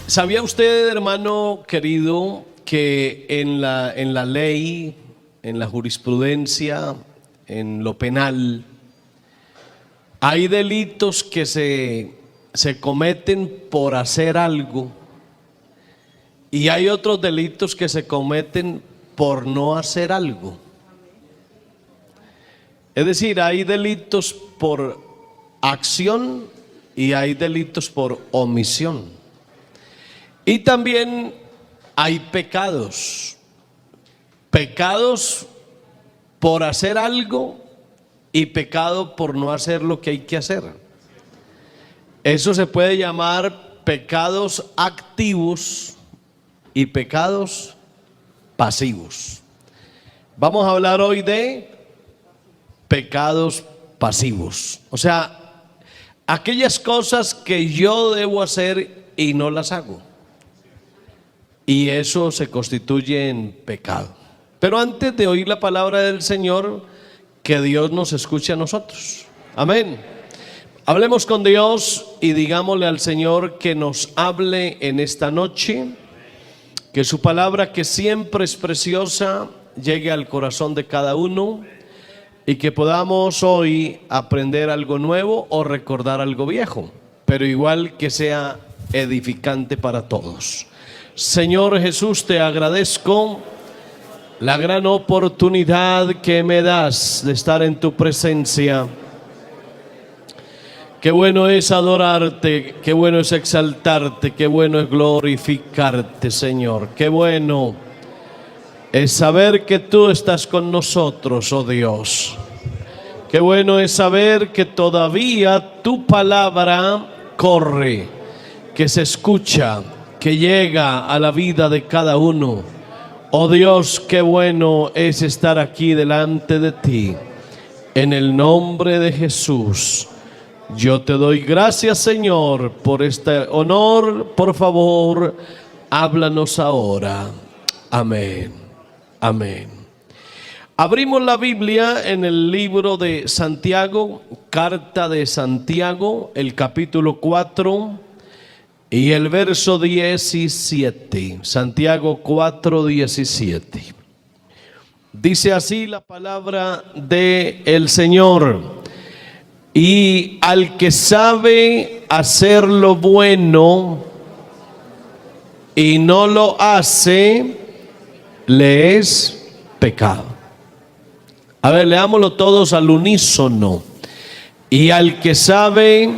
¿Sabía usted, hermano querido, que en la ley, en la jurisprudencia, en lo penal, hay delitos que se cometen por hacer algo y hay otros delitos que se cometen por no hacer algo? Es decir, hay delitos por acción y hay delitos por omisión. Y también hay pecados por hacer algo y pecado por no hacer lo que hay que hacer. Eso se puede llamar pecados activos y pecados pasivos. Vamos a hablar hoy de pecados pasivos, o sea, aquellas cosas que yo debo hacer y no las hago, y eso se constituye en pecado. Pero antes de oír la palabra del Señor, que Dios nos escuche a nosotros. Amén. Hablemos con Dios y digámosle al Señor que nos hable en esta noche, que su palabra, que siempre es preciosa, llegue al corazón de cada uno y que podamos hoy aprender algo nuevo o recordar algo viejo, pero igual que sea edificante para todos. Señor Jesús, te agradezco la gran oportunidad que me das de estar en tu presencia. Qué bueno es adorarte, qué bueno es exaltarte, qué bueno es glorificarte, Señor. Qué bueno es saber que tú estás con nosotros, oh Dios. Qué bueno es saber que todavía tu palabra corre, que se escucha, que llega a la vida de cada uno. Oh Dios, qué bueno es estar aquí delante de ti. En el nombre de Jesús, yo te doy gracias, Señor, por este honor. Por favor, háblanos ahora. Amén. Amén. Abrimos la Biblia en el libro de Santiago, carta de Santiago, el capítulo 4 y el verso 17. Santiago 4:17. Dice así la palabra del Señor: y al que sabe hacer lo bueno y no lo hace, le es pecado. A ver, leámoslo todos al unísono. Y al que sabe...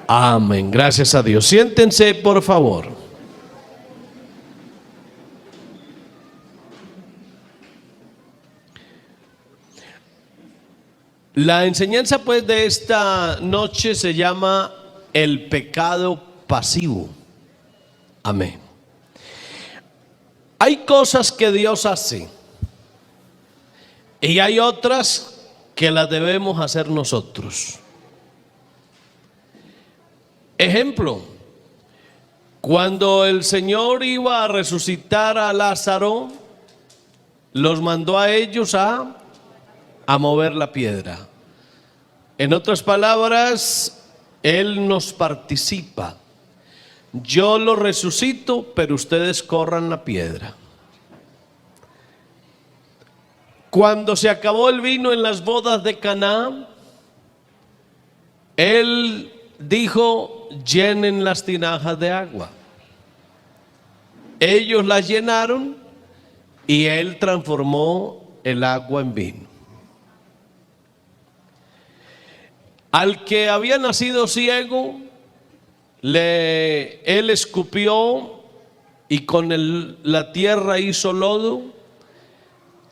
Amén, gracias a Dios. Siéntense, por favor. La enseñanza pues de esta noche se llama el pecado pasivo. Amén. Hay cosas que Dios hace y hay otras que las debemos hacer nosotros. Ejemplo, cuando el Señor iba a resucitar a Lázaro, los mandó a ellos a mover la piedra. En otras palabras, Él nos participa. Yo lo resucito, pero ustedes corran la piedra. Cuando se acabó el vino en las bodas de Caná, Él dijo: llenen las tinajas de agua. Ellos las llenaron y Él transformó el agua en vino. Al que había nacido ciego, Él escupió y con la tierra hizo lodo,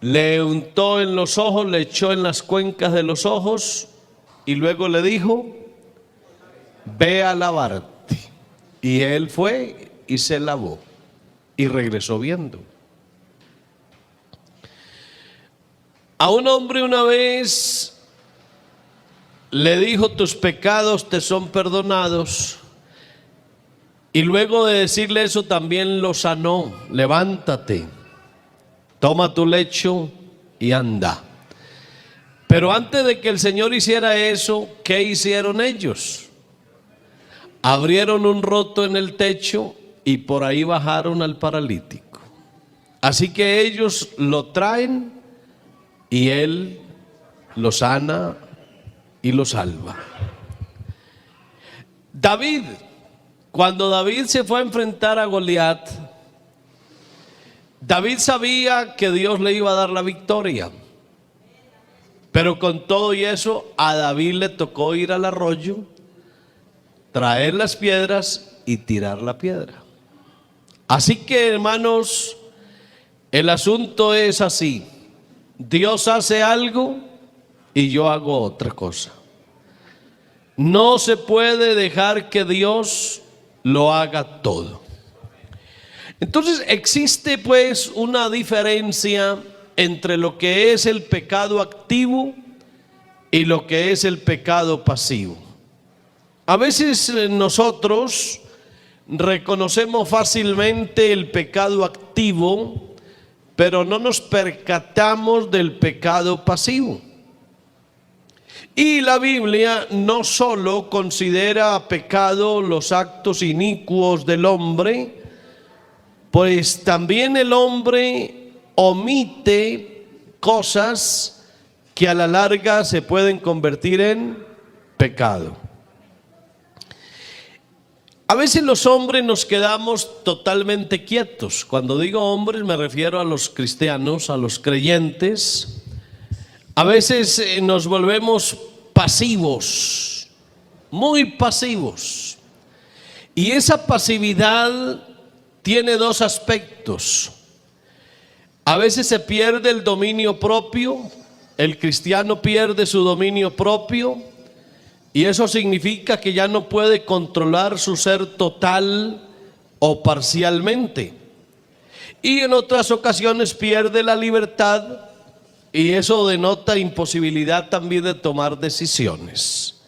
le untó en los ojos, le echó en las cuencas de los ojos y luego le dijo: ve a lavarte. Y él fue y se lavó y regresó viendo. A un hombre una vez le dijo: tus pecados te son perdonados. Y luego de decirle eso también lo sanó: levántate, toma tu lecho y anda. Pero antes de que el Señor hiciera eso, ¿qué hicieron ellos? Abrieron un roto en el techo y por ahí bajaron al paralítico. Así que ellos lo traen y Él lo sana y lo salva. David, cuando David se fue a enfrentar a Goliat, David sabía que Dios le iba a dar la victoria. Pero con todo y eso, a David le tocó ir al arroyo, traer las piedras y tirar la piedra. Así que, hermanos, el asunto es así. Dios hace algo y yo hago otra cosa. No se puede dejar que Dios lo haga todo. Entonces existe pues una diferencia entre lo que es el pecado activo y lo que es el pecado pasivo. A veces nosotros reconocemos fácilmente el pecado activo, pero no nos percatamos del pecado pasivo. Y la Biblia no solo considera pecado los actos inicuos del hombre, pues también el hombre omite cosas que a la larga se pueden convertir en pecado. A veces los hombres nos quedamos totalmente quietos. Cuando digo hombres me refiero a los cristianos, a los creyentes. A veces nos volvemos pasivos, muy pasivos. Y esa pasividad tiene dos aspectos. A veces se pierde el dominio propio, el cristiano pierde su dominio propio, y eso significa que ya no puede controlar su ser total o parcialmente. Y en otras ocasiones pierde la libertad, y eso denota imposibilidad también de tomar decisiones.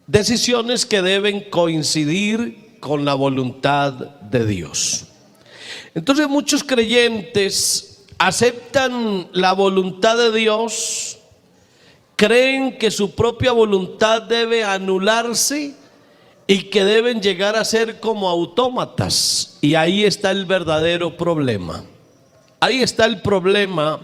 Decisiones que deben coincidir con la voluntad de Dios. Entonces muchos creyentes aceptan la voluntad de Dios, creen que su propia voluntad debe anularse y que deben llegar a ser como autómatas. Y ahí está el verdadero problema. Ahí está el problema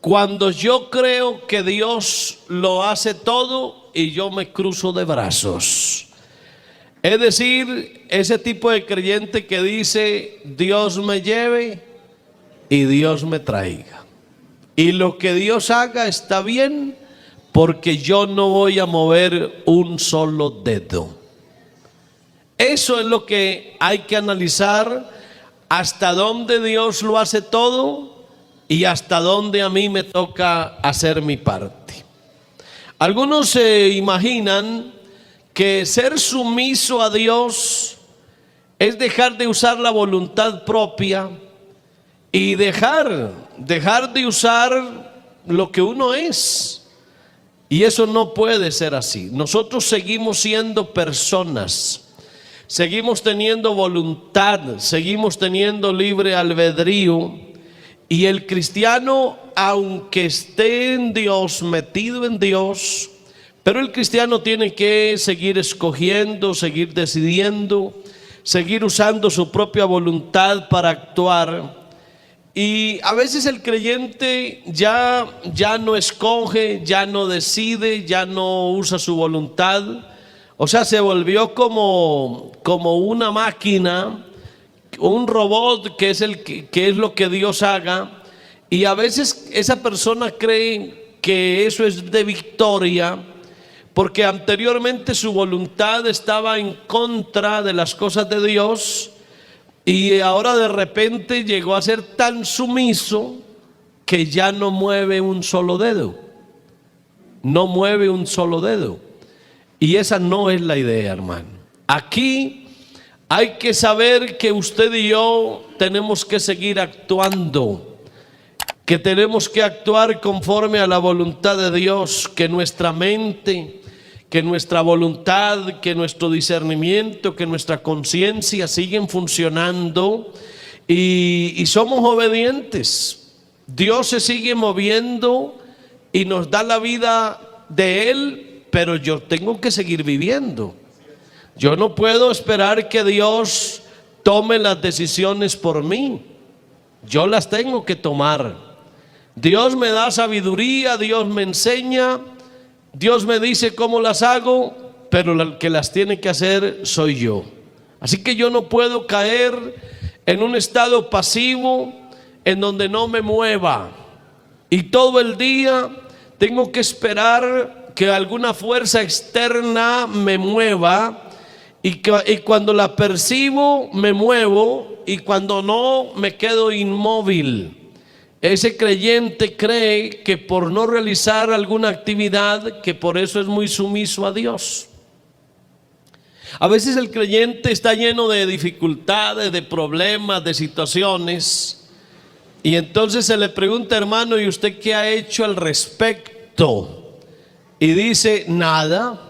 cuando yo creo que Dios lo hace todo y yo me cruzo de brazos. Es decir, ese tipo de creyente que dice Dios me lleve y Dios me traiga. Y lo que Dios haga está bien porque yo no voy a mover un solo dedo. Eso es lo que hay que analizar, hasta dónde Dios lo hace todo y hasta dónde a mí me toca hacer mi parte. Algunos se imaginan que ser sumiso a Dios es dejar de usar la voluntad propia y dejar de usar lo que uno es. Y eso no puede ser así. Nosotros seguimos siendo personas, seguimos teniendo voluntad, seguimos teniendo libre albedrío. Y el cristiano, aunque esté en Dios, metido en Dios, pero el cristiano tiene que seguir escogiendo, seguir decidiendo, seguir usando su propia voluntad para actuar. Y a veces el creyente ya no escoge, ya no decide, ya no usa su voluntad. O sea, se volvió como una máquina, un robot que es lo que Dios haga. Y a veces esa persona cree que eso es de victoria, porque anteriormente su voluntad estaba en contra de las cosas de Dios, y ahora de repente llegó a ser tan sumiso que ya no mueve un solo dedo. No mueve un solo dedo. Y esa no es la idea, hermano. Aquí hay que saber que usted y yo tenemos que seguir actuando, que tenemos que actuar conforme a la voluntad de Dios, que nuestra mente, que nuestra voluntad, que nuestro discernimiento, que nuestra conciencia siguen funcionando y somos obedientes. Dios se sigue moviendo y nos da la vida de Él, pero yo tengo que seguir viviendo. Yo no puedo esperar que Dios tome las decisiones por mí. Yo las tengo que tomar. Dios me da sabiduría, Dios me enseña, Dios me dice cómo las hago, pero el que las tiene que hacer soy yo. Así que yo no puedo caer en un estado pasivo en donde no me mueva. Y todo el día tengo que esperar que alguna fuerza externa me mueva. Y cuando la percibo me muevo, y cuando no me quedo inmóvil. Ese creyente cree que por no realizar alguna actividad, que por eso es muy sumiso a Dios. A veces el creyente está lleno de dificultades, de problemas, de situaciones, y entonces se le pregunta: hermano, ¿y usted qué ha hecho al respecto? Y dice: nada.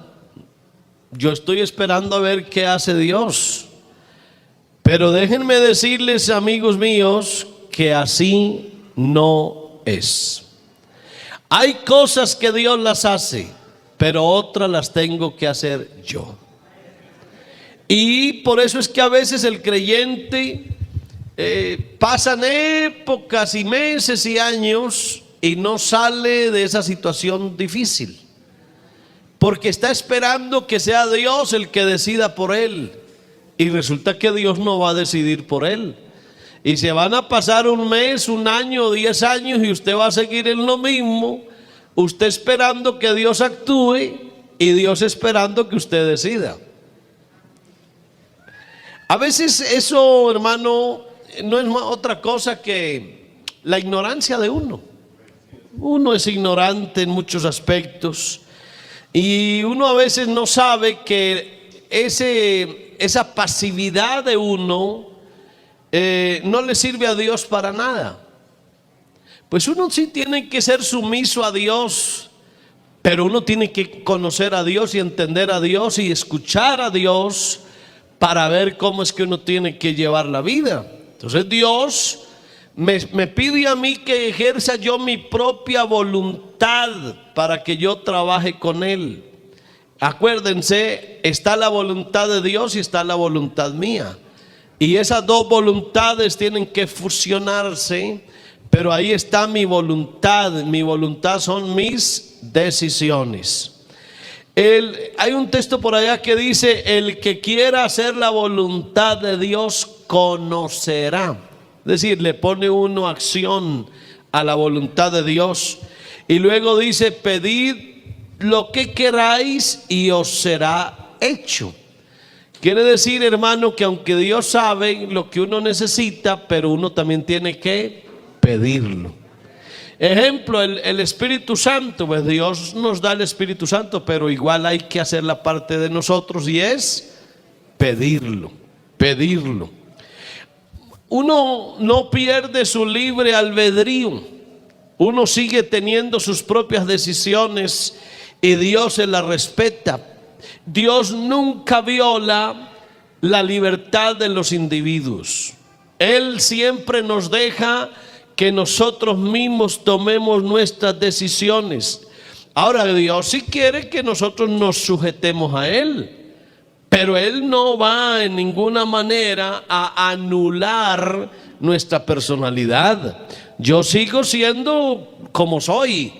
Yo estoy esperando a ver qué hace Dios. Pero déjenme decirles, amigos míos, que así no es. Hay cosas que Dios las hace, pero otras las tengo que hacer yo. Y por eso es que a veces el creyente pasan épocas y meses y años y no sale de esa situación difícil, porque está esperando que sea Dios el que decida por él, y resulta que Dios no va a decidir por él. Y se van a pasar un mes, un año, 10 años, y usted va a seguir en lo mismo, usted esperando que Dios actúe y Dios esperando que usted decida. A veces eso, hermano, no es otra cosa que la ignorancia de uno. Uno es ignorante en muchos aspectos, y uno a veces no sabe que esa pasividad de uno no le sirve a Dios para nada. Pues uno sí tiene que ser sumiso a Dios, pero uno tiene que conocer a Dios y entender a Dios y escuchar a Dios para ver cómo es que uno tiene que llevar la vida. Entonces Dios me pide a mí que ejerza yo mi propia voluntad para que yo trabaje con Él. Acuérdense, está la voluntad de Dios y está la voluntad mía, y esas dos voluntades tienen que fusionarse. Pero ahí está mi voluntad. Mi voluntad son mis decisiones. Hay un texto por allá que dice: el que quiera hacer la voluntad de Dios conocerá. Es decir, le pone uno acción a la voluntad de Dios. Y luego dice: pedid lo que queráis y os será hecho. Quiere decir, hermano, que aunque Dios sabe lo que uno necesita, pero uno también tiene que pedirlo. Ejemplo, el Espíritu Santo. Pues Dios nos da el Espíritu Santo, pero igual hay que hacer la parte de nosotros, y es pedirlo. Pedirlo. Uno no pierde su libre albedrío. Uno sigue teniendo sus propias decisiones y Dios se las respeta. Dios nunca viola la libertad de los individuos. Él siempre nos deja que nosotros mismos tomemos nuestras decisiones. Ahora, Dios sí quiere que nosotros nos sujetemos a Él, pero Él no va en ninguna manera a anular nuestra personalidad. Yo sigo siendo como soy.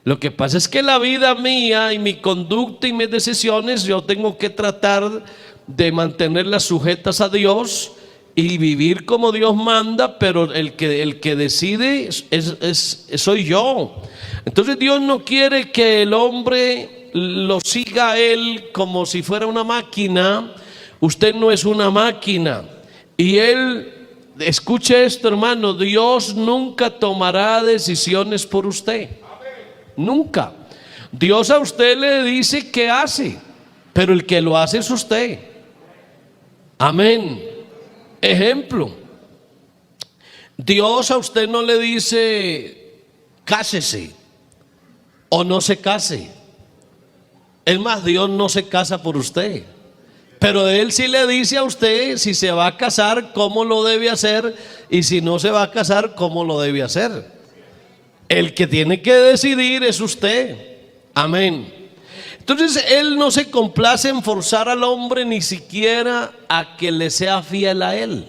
Lo que pasa es que la vida mía y mi conducta y mis decisiones, yo tengo que tratar de mantenerlas sujetas a Dios y vivir como Dios manda, pero el que decide soy yo. Entonces Dios no quiere que el hombre lo siga a Él como si fuera una máquina. Usted no es una máquina. Y Él, escuche esto, hermano, Dios nunca tomará decisiones por usted. Nunca. Dios a usted le dice qué hace, pero el que lo hace es usted. Amén. Ejemplo, Dios a usted no le dice cásese o no se case. Es más, Dios no se casa por usted, pero Él sí le dice a usted si se va a casar, cómo lo debe hacer, y si no se va a casar, cómo lo debe hacer. El que tiene que decidir es usted. Amén. Entonces Él no se complace en forzar al hombre ni siquiera a que le sea fiel a Él.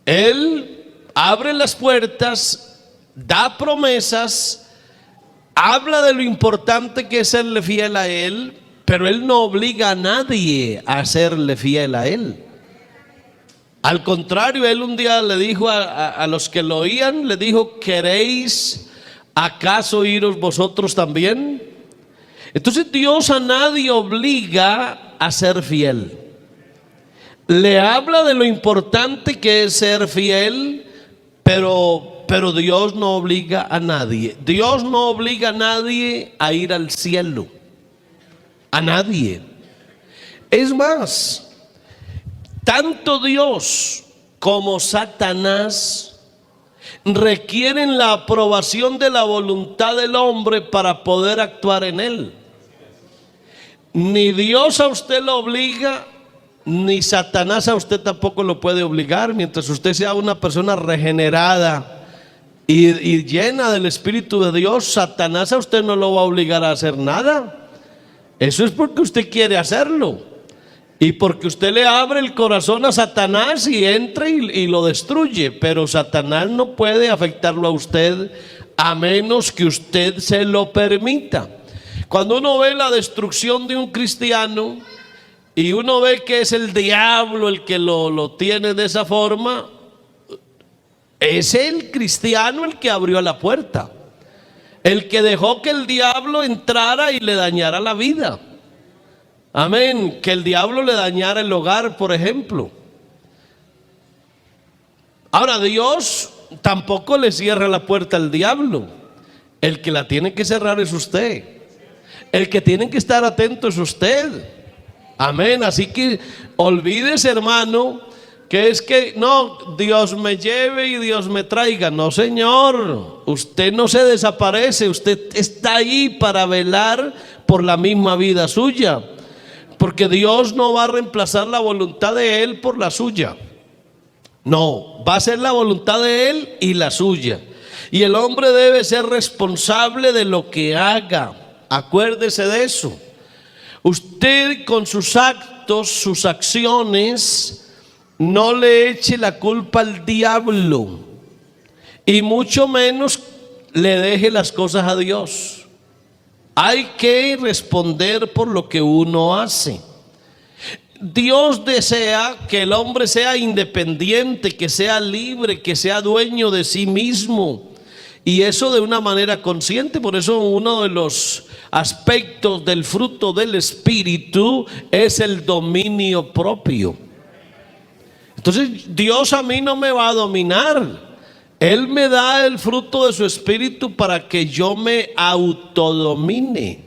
Él abre las puertas, da promesas, habla de lo importante que es serle fiel a Él, pero Él no obliga a nadie a serle fiel a Él. Al contrario, Él un día le dijo a los que lo oían, le dijo: ¿queréis acaso iros vosotros también? Entonces Dios a nadie obliga a ser fiel. Le habla de lo importante que es ser fiel, pero Dios no obliga a nadie. Dios no obliga a nadie a ir al cielo. A nadie. Es más, tanto Dios como Satanás requieren la aprobación de la voluntad del hombre para poder actuar en él. Ni Dios a usted lo obliga, ni Satanás a usted tampoco lo puede obligar. Mientras usted sea una persona regenerada y llena del Espíritu de Dios, Satanás a usted no lo va a obligar a hacer nada. Eso es porque usted quiere hacerlo y porque usted le abre el corazón a Satanás y entra y lo destruye. Pero Satanás no puede afectarlo a usted a menos que usted se lo permita. Cuando uno ve la destrucción de un cristiano y uno ve que es el diablo el que lo tiene de esa forma, es el cristiano el que abrió la puerta, el que dejó que el diablo entrara y le dañara la vida. Amén. Que el diablo le dañara el hogar, por ejemplo. Ahora, Dios tampoco le cierra la puerta al diablo. El que la tiene que cerrar es usted. El que tiene que estar atento es usted. Amén. Así que olvídese, hermano, que es que no, Dios me lleve y Dios me traiga. No, señor, usted no se desaparece. Usted está ahí para velar por la misma vida suya, porque Dios no va a reemplazar la voluntad de Él por la suya. No, va a ser la voluntad de Él y la suya. Y el hombre debe ser responsable de lo que haga. Acuérdese de eso. Usted con sus actos, sus acciones, no le eche la culpa al diablo, y mucho menos le deje las cosas a Dios. Hay que responder por lo que uno hace. Dios desea que el hombre sea independiente, que sea libre, que sea dueño de sí mismo, y eso de una manera consciente. Por eso uno de los aspectos del fruto del Espíritu es el dominio propio. Entonces Dios a mí no me va a dominar. Él me da el fruto de su Espíritu para que yo me autodomine.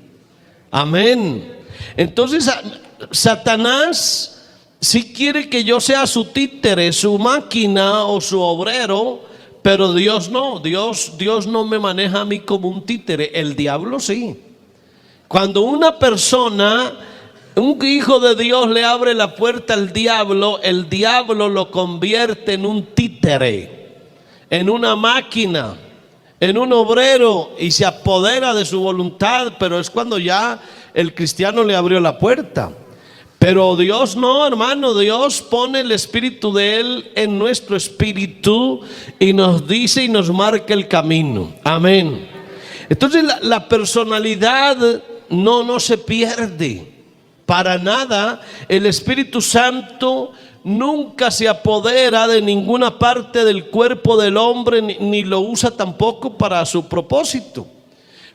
Amén. Entonces Satanás sí quiere que yo sea su títere, su máquina o su obrero, pero Dios no. Dios no me maneja a mí como un títere. El diablo sí. Cuando una persona, un hijo de Dios, le abre la puerta al diablo, el diablo lo convierte en un títere, en una máquina, en un obrero, y se apodera de su voluntad. Pero es cuando ya el cristiano le abrió la puerta. Pero Dios no, hermano. Dios pone el Espíritu de Él en nuestro espíritu y nos dice y nos marca el camino. Amén. Entonces la personalidad no se pierde para nada. El Espíritu Santo nunca se apodera de ninguna parte del cuerpo del hombre, ni lo usa tampoco para su propósito.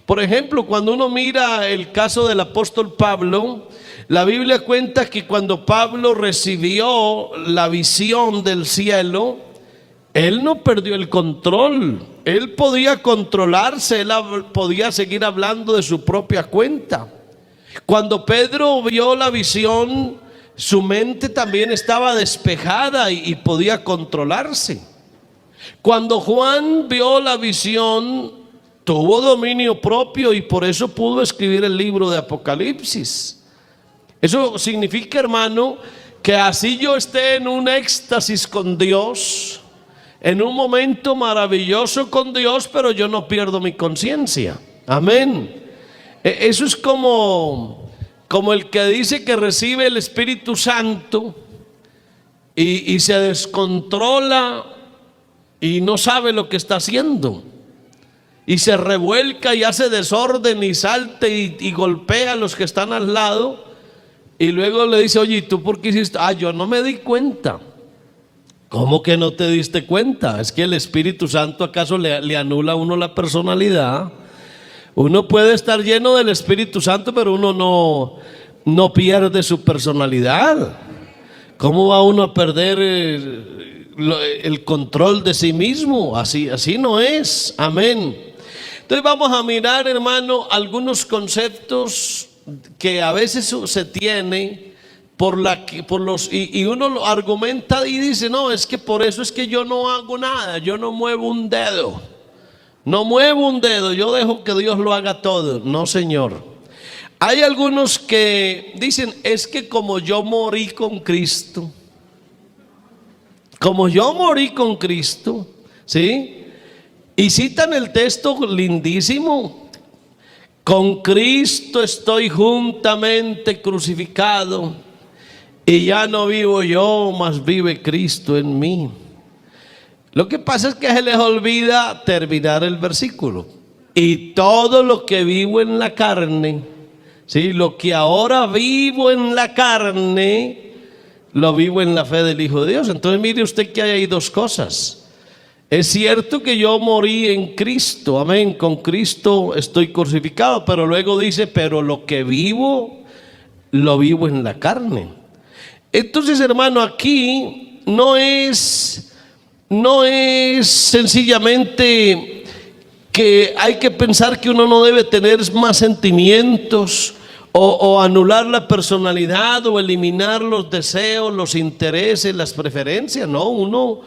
Por ejemplo, cuando uno mira el caso del apóstol Pablo, la Biblia cuenta que cuando Pablo recibió la visión del cielo, él no perdió el control. Él podía controlarse, él podía seguir hablando de su propia cuenta. Cuando Pedro vio la visión, su mente también estaba despejada y podía controlarse. Cuando Juan vio la visión, tuvo dominio propio y por eso pudo escribir el libro de Apocalipsis. Eso significa, hermano, que así yo esté en un éxtasis con Dios, en un momento maravilloso con Dios, pero yo no pierdo mi conciencia. Amén. Eso es como el que dice que recibe el Espíritu Santo y se descontrola y no sabe lo que está haciendo, y se revuelca y hace desorden y salta y golpea a los que están al lado, y luego le dice: oye, ¿y tú por qué hiciste? Yo no me di cuenta. ¿Cómo que no te diste cuenta? ¿Es que el Espíritu Santo acaso le anula a uno la personalidad? Uno puede estar lleno del Espíritu Santo, pero uno no pierde su personalidad. ¿Cómo va uno a perder el control de sí mismo? Así no es. Amén. Entonces vamos a mirar, hermano, algunos conceptos que a veces se tiene y uno lo argumenta y dice: no, es que por eso es que yo no hago nada, yo no muevo un dedo. No muevo un dedo, yo dejo que Dios lo haga todo. No, Señor. Hay algunos que dicen: es que como yo morí con Cristo, ¿sí? Y citan el texto lindísimo: con Cristo estoy juntamente crucificado, y ya no vivo yo, mas vive Cristo en mí. Lo que pasa es que se les olvida terminar el versículo. Y todo lo que vivo en la carne, ¿sí? Lo que ahora vivo en la carne, lo vivo en la fe del Hijo de Dios. Entonces mire usted que hay ahí dos cosas. Es cierto que yo morí en Cristo, amén, con Cristo estoy crucificado, pero luego dice: pero lo que vivo, lo vivo en la carne. Entonces, hermano, aquí no es sencillamente que hay que pensar que uno no debe tener más sentimientos o anular la personalidad o eliminar los deseos, los intereses, las preferencias. No, uno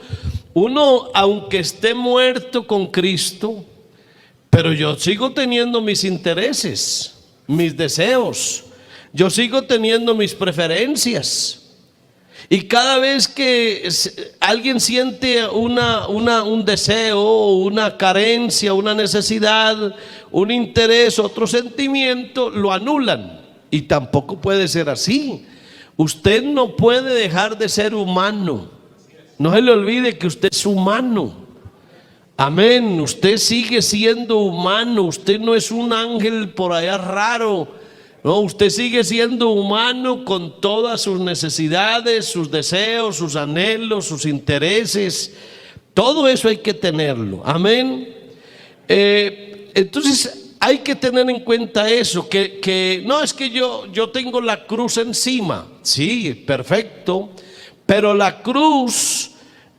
aunque esté muerto con Cristo, pero yo sigo teniendo mis intereses, mis deseos, yo sigo teniendo mis preferencias. Y cada vez que alguien siente un deseo, una carencia, una necesidad, un interés, otro sentimiento, lo anulan. Y tampoco puede ser así. Usted no puede dejar de ser humano. No se le olvide que usted es humano. Amén. Usted sigue siendo humano. Usted no es un ángel por allá raro. No, usted sigue siendo humano con todas sus necesidades, sus deseos, sus anhelos, sus intereses. Todo eso hay que tenerlo. Amén. Entonces hay que tener en cuenta eso, que no es que yo tengo la cruz encima. Sí, perfecto. Pero la cruz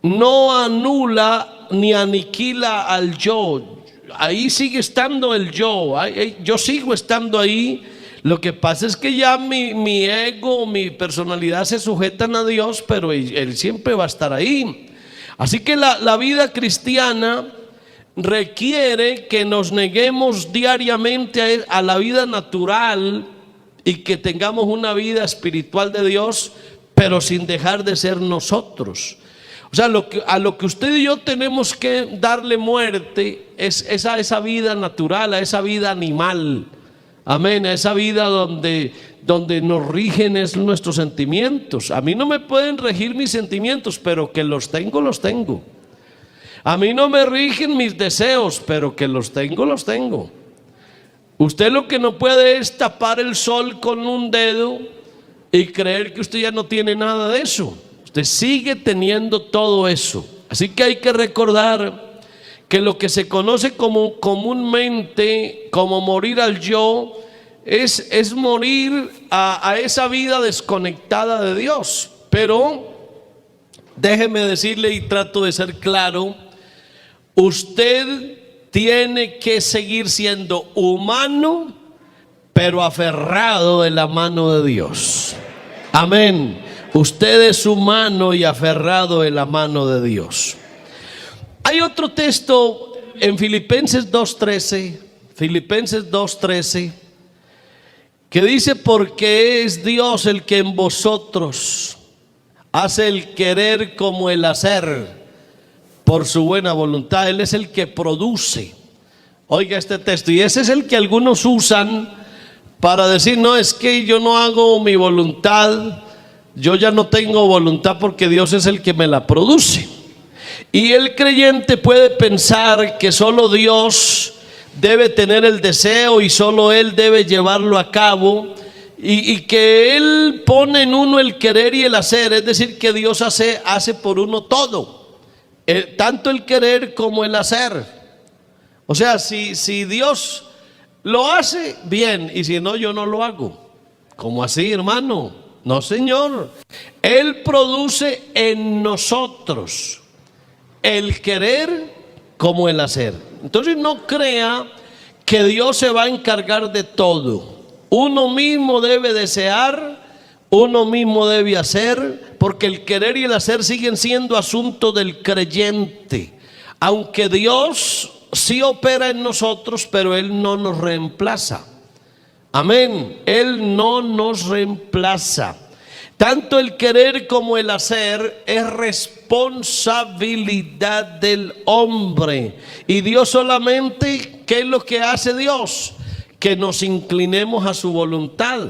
no anula ni aniquila al yo. Ahí sigue estando el yo. Yo sigo estando ahí. Lo que pasa es que ya mi ego, mi personalidad se sujetan a Dios, pero Él siempre va a estar ahí. Así que la vida cristiana requiere que nos neguemos diariamente a la vida natural y que tengamos una vida espiritual de Dios, pero sin dejar de ser nosotros. O sea, a lo que usted y yo tenemos que darle muerte es a esa vida natural, a esa vida animal. Amén, a esa vida donde nos rigen nuestros sentimientos. A mí no me pueden regir mis sentimientos, pero que los tengo, los tengo. A mí no me rigen mis deseos, pero que los tengo, los tengo. Usted lo que no puede es tapar el sol con un dedo y creer que usted ya no tiene nada de eso. Usted sigue teniendo todo eso. Así que hay que recordar que lo que se conoce comúnmente como morir al yo es morir a esa vida desconectada de Dios. Pero déjeme decirle, y trato de ser claro, usted tiene que seguir siendo humano, pero aferrado de la mano de Dios. Amén. Usted es humano y aferrado de la mano de Dios. Hay otro texto en Filipenses 2:13, que dice: porque es Dios el que en vosotros hace el querer como el hacer por su buena voluntad. Él es el que produce. Oiga este texto, y ese es el que algunos usan para decir, no, es que yo no hago mi voluntad, yo ya no tengo voluntad porque Dios es el que me la produce. Y el creyente puede pensar que solo Dios debe tener el deseo y solo Él debe llevarlo a cabo, y que Él pone en uno el querer y el hacer, es decir, que Dios hace por uno todo, tanto el querer como el hacer. O sea, si Dios lo hace, bien, y si no, yo no lo hago. ¿Cómo así, hermano? No, señor. Él produce en nosotros el querer como el hacer. Entonces no crea que Dios se va a encargar de todo. Uno mismo debe desear, uno mismo debe hacer, porque el querer y el hacer siguen siendo asunto del creyente. Aunque Dios sí opera en nosotros, pero Él no nos reemplaza. Amén. Él no nos reemplaza. Tanto el querer como el hacer es responsabilidad del hombre. Y Dios solamente, ¿qué es lo que hace Dios? Que nos inclinemos a su voluntad.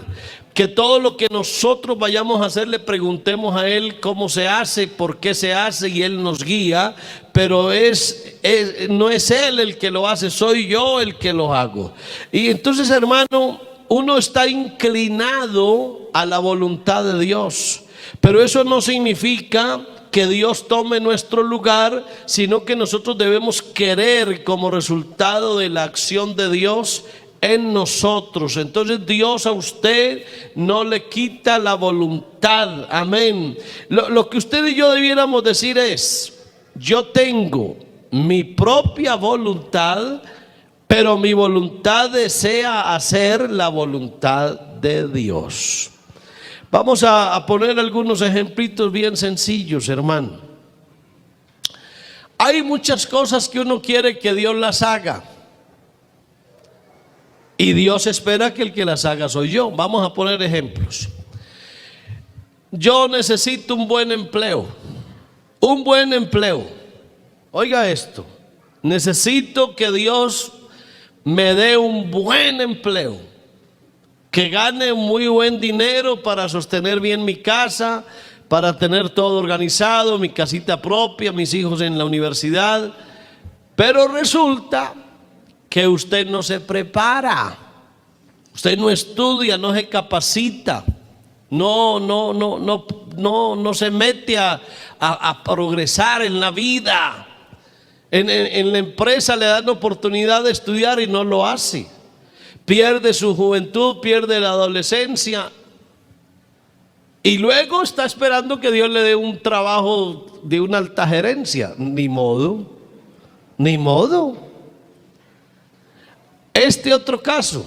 Que todo lo que nosotros vayamos a hacer le preguntemos a Él cómo se hace, por qué se hace, y Él nos guía. Pero no es Él el que lo hace, soy yo el que lo hago. Y entonces, hermano, uno está inclinado a la voluntad de Dios, pero eso no significa que Dios tome nuestro lugar, sino que nosotros debemos querer como resultado de la acción de Dios en nosotros. Entonces Dios a usted no le quita la voluntad. Amén. Lo que usted y yo debiéramos decir es: yo tengo mi propia voluntad, pero mi voluntad desea hacer la voluntad de Dios. Vamos a poner algunos ejemplitos bien sencillos, hermano. Hay muchas cosas que uno quiere que Dios las haga, y Dios espera que el que las haga soy yo. Vamos a poner ejemplos. Yo necesito un buen empleo. Un buen empleo. Oiga esto. Necesito que Dios me dé un buen empleo, que gane muy buen dinero para sostener bien mi casa, para tener todo organizado, mi casita propia, mis hijos en la universidad. Pero resulta que usted no se prepara, usted no estudia, no se capacita, no se mete a progresar en la vida. En la empresa le dan oportunidad de estudiar y no lo hace. Pierde su juventud, pierde la adolescencia, y luego está esperando que Dios le dé un trabajo de una alta gerencia. Ni modo, ni modo. Este otro caso,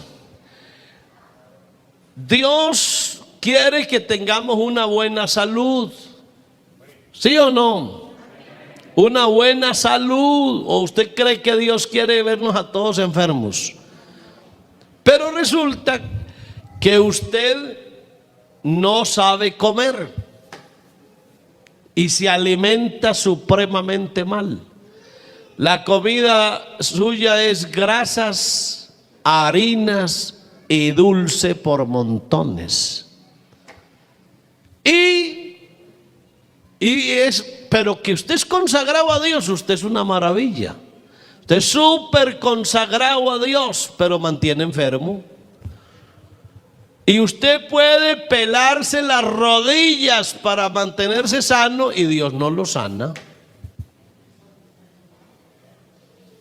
Dios quiere que tengamos una buena salud. ¿Sí o no? Una buena salud. ¿O usted cree que Dios quiere vernos a todos enfermos? Pero resulta que usted no sabe comer y se alimenta supremamente mal. La comida suya es grasas, harinas y dulce por montones. Pero que usted es consagrado a Dios, usted es una maravilla. Usted es súper consagrado a Dios, pero mantiene enfermo. Y usted puede pelarse las rodillas para mantenerse sano y Dios no lo sana.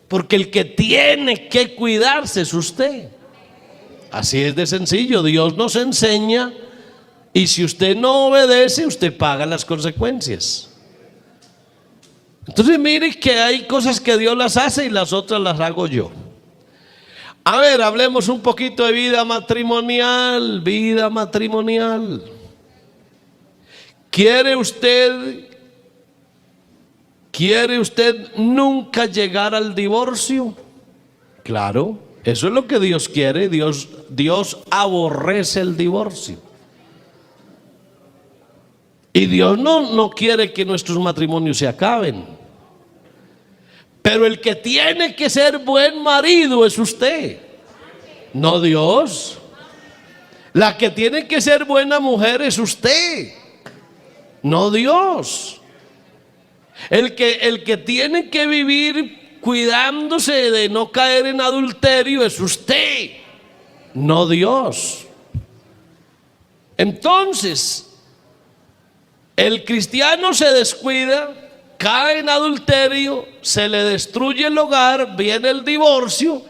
Porque el que tiene que cuidarse es usted. Así es de sencillo. Dios nos enseña, y si usted no obedece, usted paga las consecuencias. Entonces mire que hay cosas que Dios las hace y las otras las hago yo. A ver, hablemos un poquito de vida matrimonial. Vida matrimonial. ¿Quiere usted nunca llegar al divorcio? Claro, eso es lo que Dios quiere. Dios aborrece el divorcio. Y Dios no quiere que nuestros matrimonios se acaben. Pero el que tiene que ser buen marido es usted, no Dios. La que tiene que ser buena mujer es usted, no Dios. El que tiene que vivir cuidándose de no caer en adulterio es usted, no Dios. Entonces, el cristiano se descuida, cae en adulterio, se le destruye el hogar, viene el divorcio,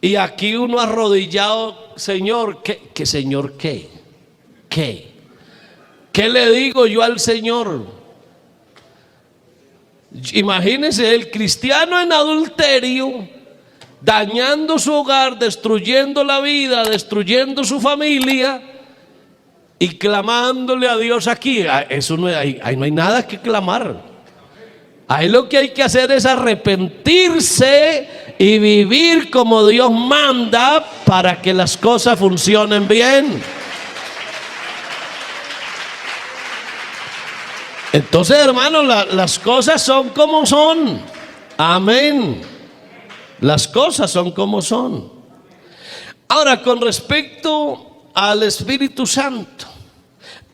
y aquí uno arrodillado, Señor, ¿qué Señor qué? ¿Qué le digo yo al Señor? Imagínense el cristiano en adulterio, dañando su hogar, destruyendo la vida, destruyendo su familia y clamándole a Dios aquí. Eso no hay, ahí no hay nada que clamar. Ahí lo que hay que hacer es arrepentirse y vivir como Dios manda para que las cosas funcionen bien. Entonces, hermanos, las cosas son como son. Amén. Las cosas son como son. Ahora, con respecto al Espíritu Santo,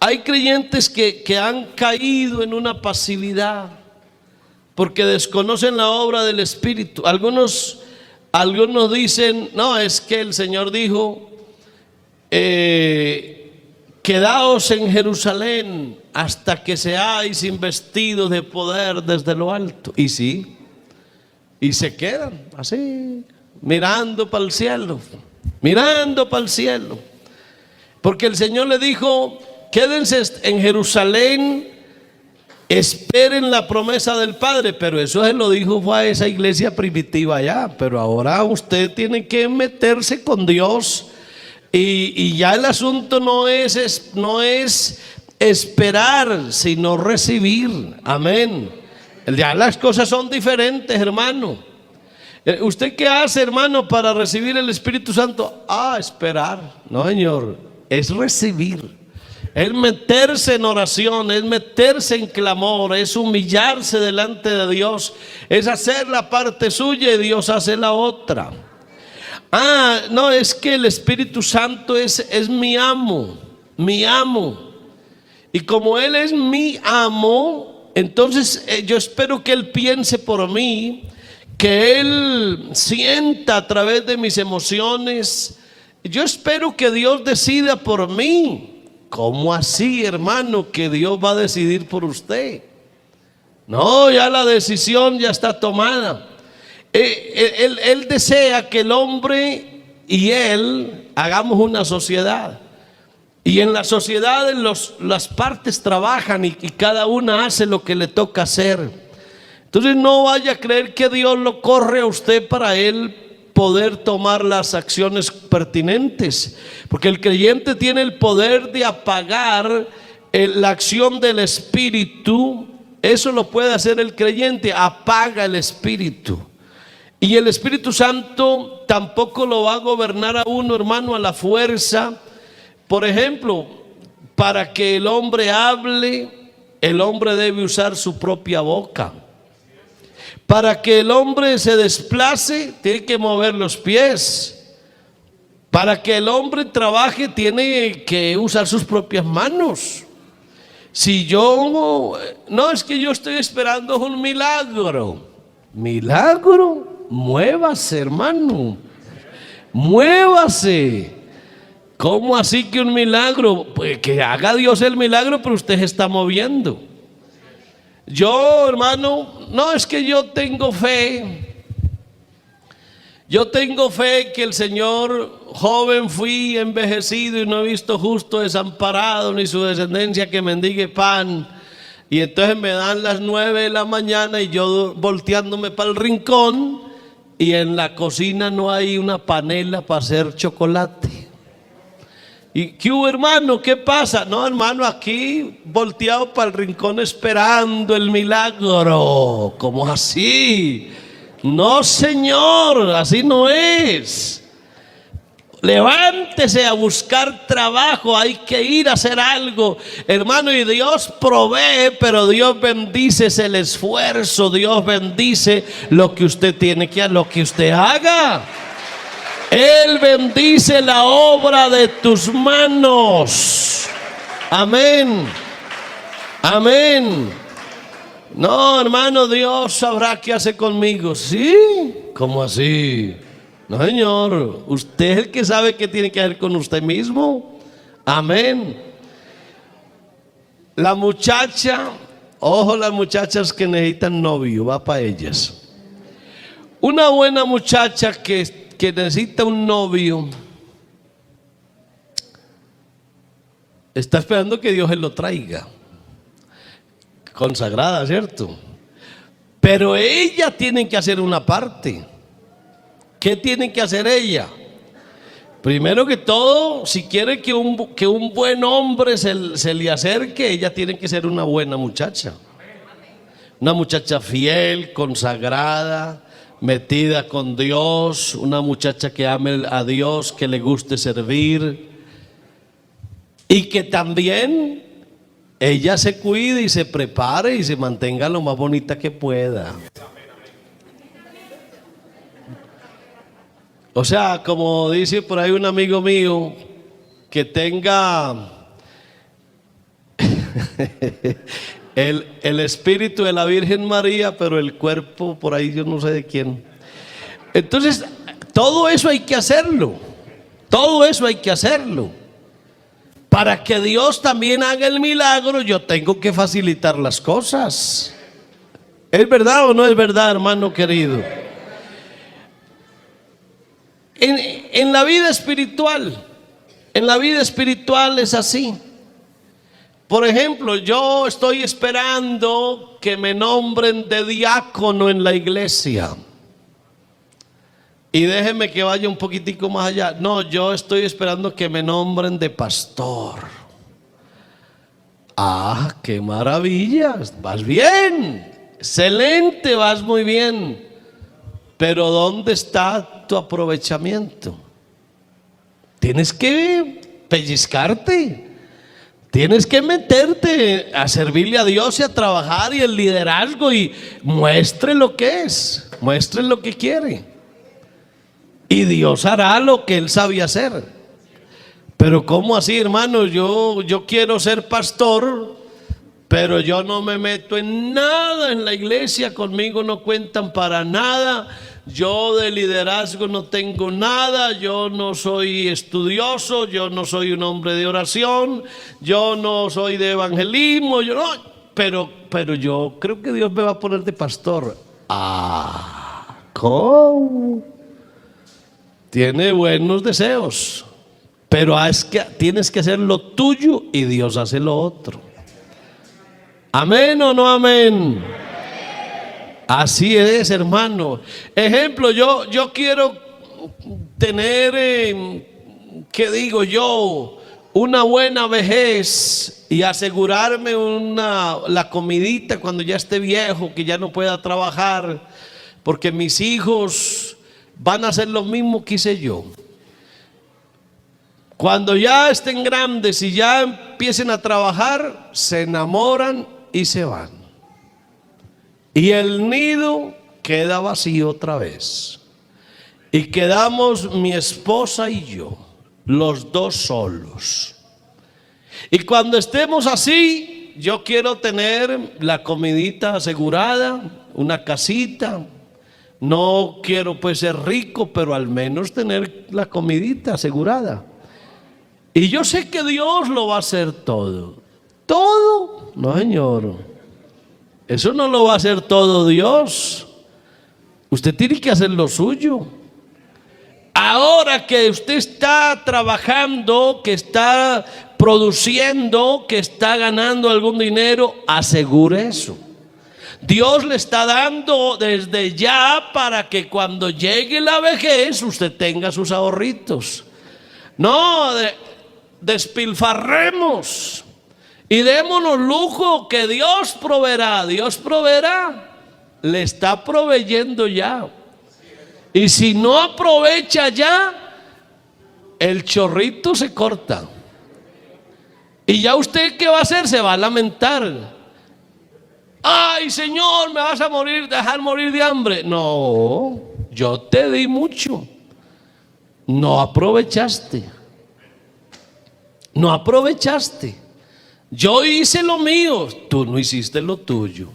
hay creyentes que han caído en una pasividad porque desconocen la obra del Espíritu. Algunos dicen, no, es que el Señor dijo, quedaos en Jerusalén hasta que seáis investidos de poder desde lo alto. Y sí, y se quedan así, mirando para el cielo, mirando para el cielo. Porque el Señor le dijo, quédense en Jerusalén, esperen la promesa del Padre. Pero eso se lo dijo fue a esa iglesia primitiva allá. Pero ahora usted tiene que meterse con Dios. Y ya el asunto no es esperar, sino recibir. Amén. Ya las cosas son diferentes, hermano. ¿Usted qué hace, hermano, para recibir el Espíritu Santo? Esperar. No, Señor, es recibir. Es meterse en oración, es meterse en clamor, es humillarse delante de Dios, es hacer la parte suya y Dios hace la otra. No, es que el Espíritu Santo es mi amo, mi amo. Y como Él es mi amo, entonces yo espero que Él piense por mí, que Él sienta a través de mis emociones. Yo espero que Dios decida por mí. ¿Cómo así, hermano, que Dios va a decidir por usted? No, ya la decisión ya está tomada. Él desea que el hombre y Él hagamos una sociedad. Y en la sociedad las partes trabajan y cada una hace lo que le toca hacer. Entonces no vaya a creer que Dios lo corre a usted para Él poder tomar las acciones pertinentes, porque el creyente tiene el poder de apagar la acción del Espíritu. Eso lo puede hacer el creyente, apaga el Espíritu. Y el Espíritu Santo tampoco lo va a gobernar a uno, hermano, a la fuerza. Por ejemplo, para que el hombre hable, el hombre debe usar su propia boca. Para que el hombre se desplace, tiene que mover los pies. Para que el hombre trabaje, tiene que usar sus propias manos. Si yo, no, es que yo estoy esperando un milagro. ¿Milagro? Muévase, hermano. Muévase. ¿Cómo así que un milagro? Pues que haga Dios el milagro, pero usted se está moviendo. Yo, hermano, no, es que yo tengo fe. Yo tengo fe que el Señor, joven fui, envejecido y no he visto justo desamparado ni su descendencia que mendigue pan. Y entonces me dan las 9 de la mañana y yo volteándome para el rincón y en la cocina no hay una panela para hacer chocolate. ¿Y qué hubo, hermano? ¿Qué pasa? No, hermano, aquí volteado para el rincón esperando el milagro. ¿Cómo así? No, Señor, así no es. Levántese a buscar trabajo, hay que ir a hacer algo, hermano, y Dios provee, pero Dios bendice el esfuerzo, Dios bendice lo que usted tiene que hacer, lo que usted haga. Él bendice la obra de tus manos. Amén. Amén. No, hermano, Dios sabrá qué hace conmigo. ¿Sí? ¿Cómo así? No, señor, usted es el que sabe qué tiene que hacer con usted mismo. Amén. La muchacha, ojo, las muchachas que necesitan novio, va para ellas. Una buena muchacha que necesita un novio está esperando que Dios se lo traiga. Consagrada, ¿cierto? Pero ella tiene que hacer una parte. ¿Qué tiene que hacer ella? Primero que todo, si quiere que un buen hombre se le acerque, ella tiene que ser una buena muchacha. Una muchacha fiel, consagrada, metida con Dios, una muchacha que ame a Dios, que le guste servir y que también ella se cuide y se prepare y se mantenga lo más bonita que pueda. O sea, como dice por ahí un amigo mío, que tenga el espíritu de la Virgen María, pero el cuerpo por ahí yo no sé de quién. Entonces, todo eso hay que hacerlo. Todo eso hay que hacerlo. Para que Dios también haga el milagro, yo tengo que facilitar las cosas. ¿Es verdad o no es verdad, hermano querido? En la vida espiritual es así. Por ejemplo, yo estoy esperando que me nombren de diácono en la iglesia. Y déjeme que vaya un poquitico más allá. No, yo estoy esperando que me nombren de pastor. Ah, qué maravilla, vas bien, excelente, vas muy bien. Pero ¿dónde está tu aprovechamiento? Tienes que pellizcarte, tienes que meterte a servirle a Dios y a trabajar y el liderazgo, y muestre lo que es, muestre lo que quiere, y Dios hará lo que Él sabía hacer. Pero ¿cómo así, hermano? Yo quiero ser pastor, pero yo no me meto en nada en la iglesia, conmigo no cuentan para nada, yo de liderazgo no tengo nada, yo no soy estudioso, yo no soy un hombre de oración, yo no soy de evangelismo, yo no, pero yo creo que Dios me va a poner de pastor. Ah, ¿cómo? Tiene buenos deseos, pero es que tienes que hacer lo tuyo y Dios hace lo otro. ¿Amén o no amén? Así es, hermano. Ejemplo, yo quiero tener, ¿qué digo yo? Una buena vejez y asegurarme la comidita cuando ya esté viejo, que ya no pueda trabajar, porque mis hijos van a hacer lo mismo que hice yo. Cuando ya estén grandes y ya empiecen a trabajar, se enamoran y se van. Y el nido queda vacío otra vez. Y quedamos mi esposa y yo, los dos solos. Y cuando estemos así, yo quiero tener la comidita asegurada, una casita. No quiero pues ser rico, pero al menos tener la comidita asegurada. Y yo sé que Dios lo va a hacer todo. ¿Todo? No, señor. Eso no lo va a hacer todo Dios. Usted tiene que hacer lo suyo. Ahora que usted está trabajando, que está produciendo, que está ganando algún dinero, asegure eso. Dios le está dando desde ya para que cuando llegue la vejez usted tenga sus ahorritos. No despilfarremos y démonos lujo, que Dios proveerá. Dios proveerá, le está proveyendo ya. Y si no aprovecha ya, el chorrito se corta. Y ya usted, ¿qué va a hacer? Se va a lamentar. Ay, Señor, me vas a morir, dejar morir de hambre. No, yo te di mucho. No aprovechaste. No aprovechaste. Yo hice lo mío, tú no hiciste lo tuyo.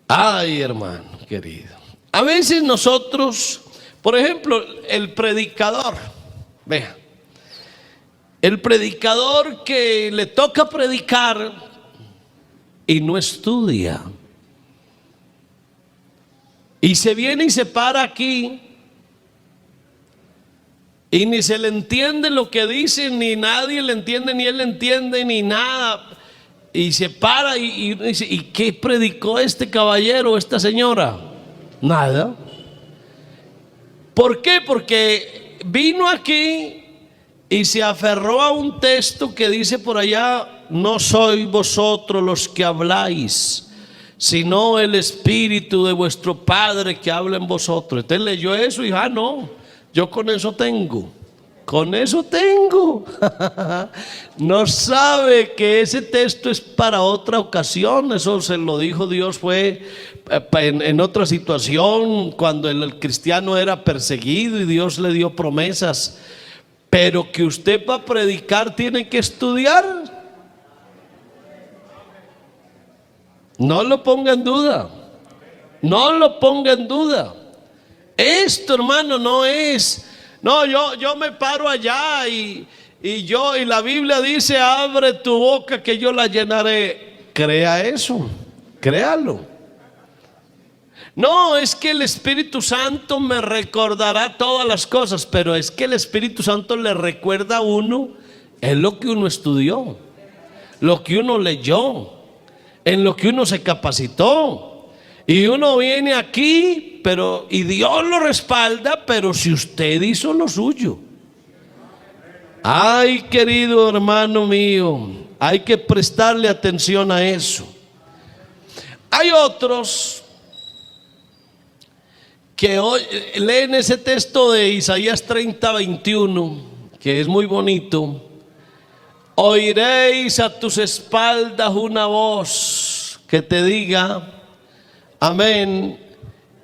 Ay, hermano querido. A veces nosotros, por ejemplo, el predicador, vea, el predicador que le toca predicar y no estudia, y se viene y se para aquí y ni se le entiende lo que dice, ni nadie le entiende, ni él le entiende, ni nada. Y se para y dice, ¿y qué predicó este caballero, esta señora? Nada. ¿Por qué? Porque vino aquí y se aferró a un texto que dice por allá: no sois vosotros los que habláis, sino el Espíritu de vuestro Padre que habla en vosotros. Entonces leyó eso y no, yo con eso tengo. Con eso tengo. No sabe que ese texto es para otra ocasión. Eso se lo dijo Dios, fue en otra situación, cuando el cristiano era perseguido y Dios le dio promesas. Pero que usted para predicar tiene que estudiar. No lo ponga en duda. No lo ponga en duda. Esto, hermano, no es... No, yo me paro allá y la Biblia dice: abre tu boca que yo la llenaré. Crea eso, créalo. No, es que el Espíritu Santo me recordará todas las cosas, pero es que el Espíritu Santo le recuerda a uno es lo que uno estudió, lo que uno leyó, en lo que uno se capacitó. Y uno viene aquí, y Dios lo respalda, pero si usted hizo lo suyo. Ay, querido hermano mío, hay que prestarle atención a eso. Hay otros que hoy leen ese texto de Isaías 30:21, que es muy bonito. Oiréis a tus espaldas una voz que te diga: amén,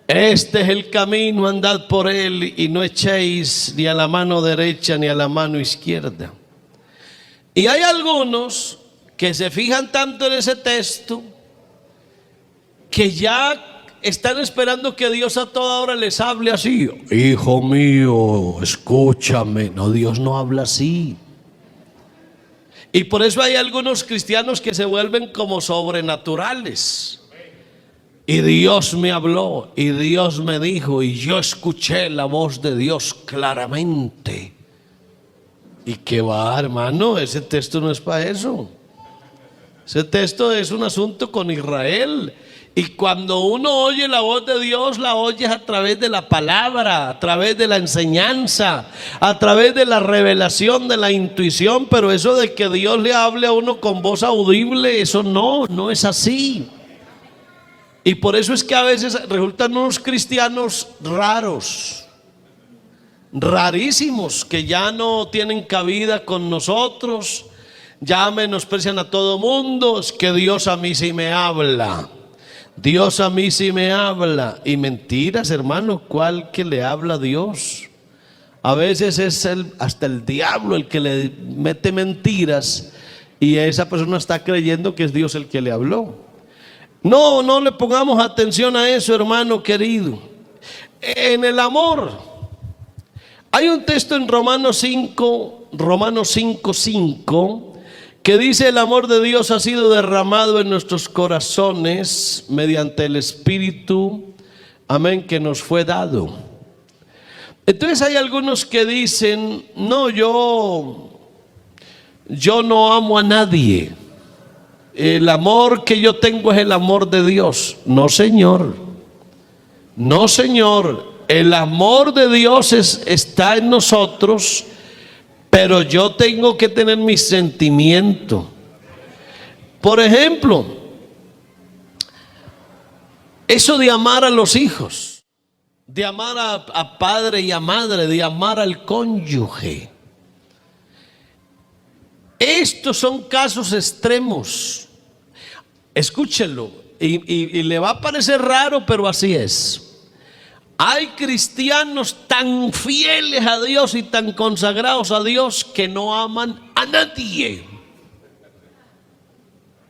este es el camino, andad por él y no echéis ni a la mano derecha ni a la mano izquierda. Y hay algunos que se fijan tanto en ese texto que ya están esperando que Dios a toda hora les hable así: hijo mío, escúchame. No, Dios no habla así. Y por eso hay algunos cristianos que se vuelven como sobrenaturales. Y Dios me habló, y Dios me dijo, y yo escuché la voz de Dios claramente. ¿Y qué va, hermano? Ese texto no es para eso. Ese texto es un asunto con Israel. Y cuando uno oye la voz de Dios, la oye a través de la palabra, a través de la enseñanza, a través de la revelación, de la intuición. Pero eso de que Dios le hable a uno con voz audible, eso no es así. Y por eso es que a veces resultan unos cristianos raros, rarísimos, que ya no tienen cabida con nosotros, ya menosprecian a todo mundo. Es que Dios a mí sí me habla, Dios a mí sí me habla. Y mentiras, hermano, ¿cuál que le habla a Dios? A veces es hasta el diablo el que le mete mentiras y esa persona está creyendo que es Dios el que le habló. No le pongamos atención a eso, hermano querido. En el amor, hay un texto en Romanos 5:5, que dice: el amor de Dios ha sido derramado en nuestros corazones mediante el Espíritu, amén, que nos fue dado. Entonces hay algunos que dicen: no, yo no amo a nadie. El amor que yo tengo es el amor de Dios. No, señor. No, señor. El amor de Dios está en nosotros, pero yo tengo que tener mi sentimiento. Por ejemplo, eso de amar a los hijos. de amar a padre y a madre, de amar al cónyuge. Estos son casos extremos. Escúchenlo, y le va a parecer raro, pero así es. Hay cristianos tan fieles a Dios y tan consagrados a Dios que no aman a nadie.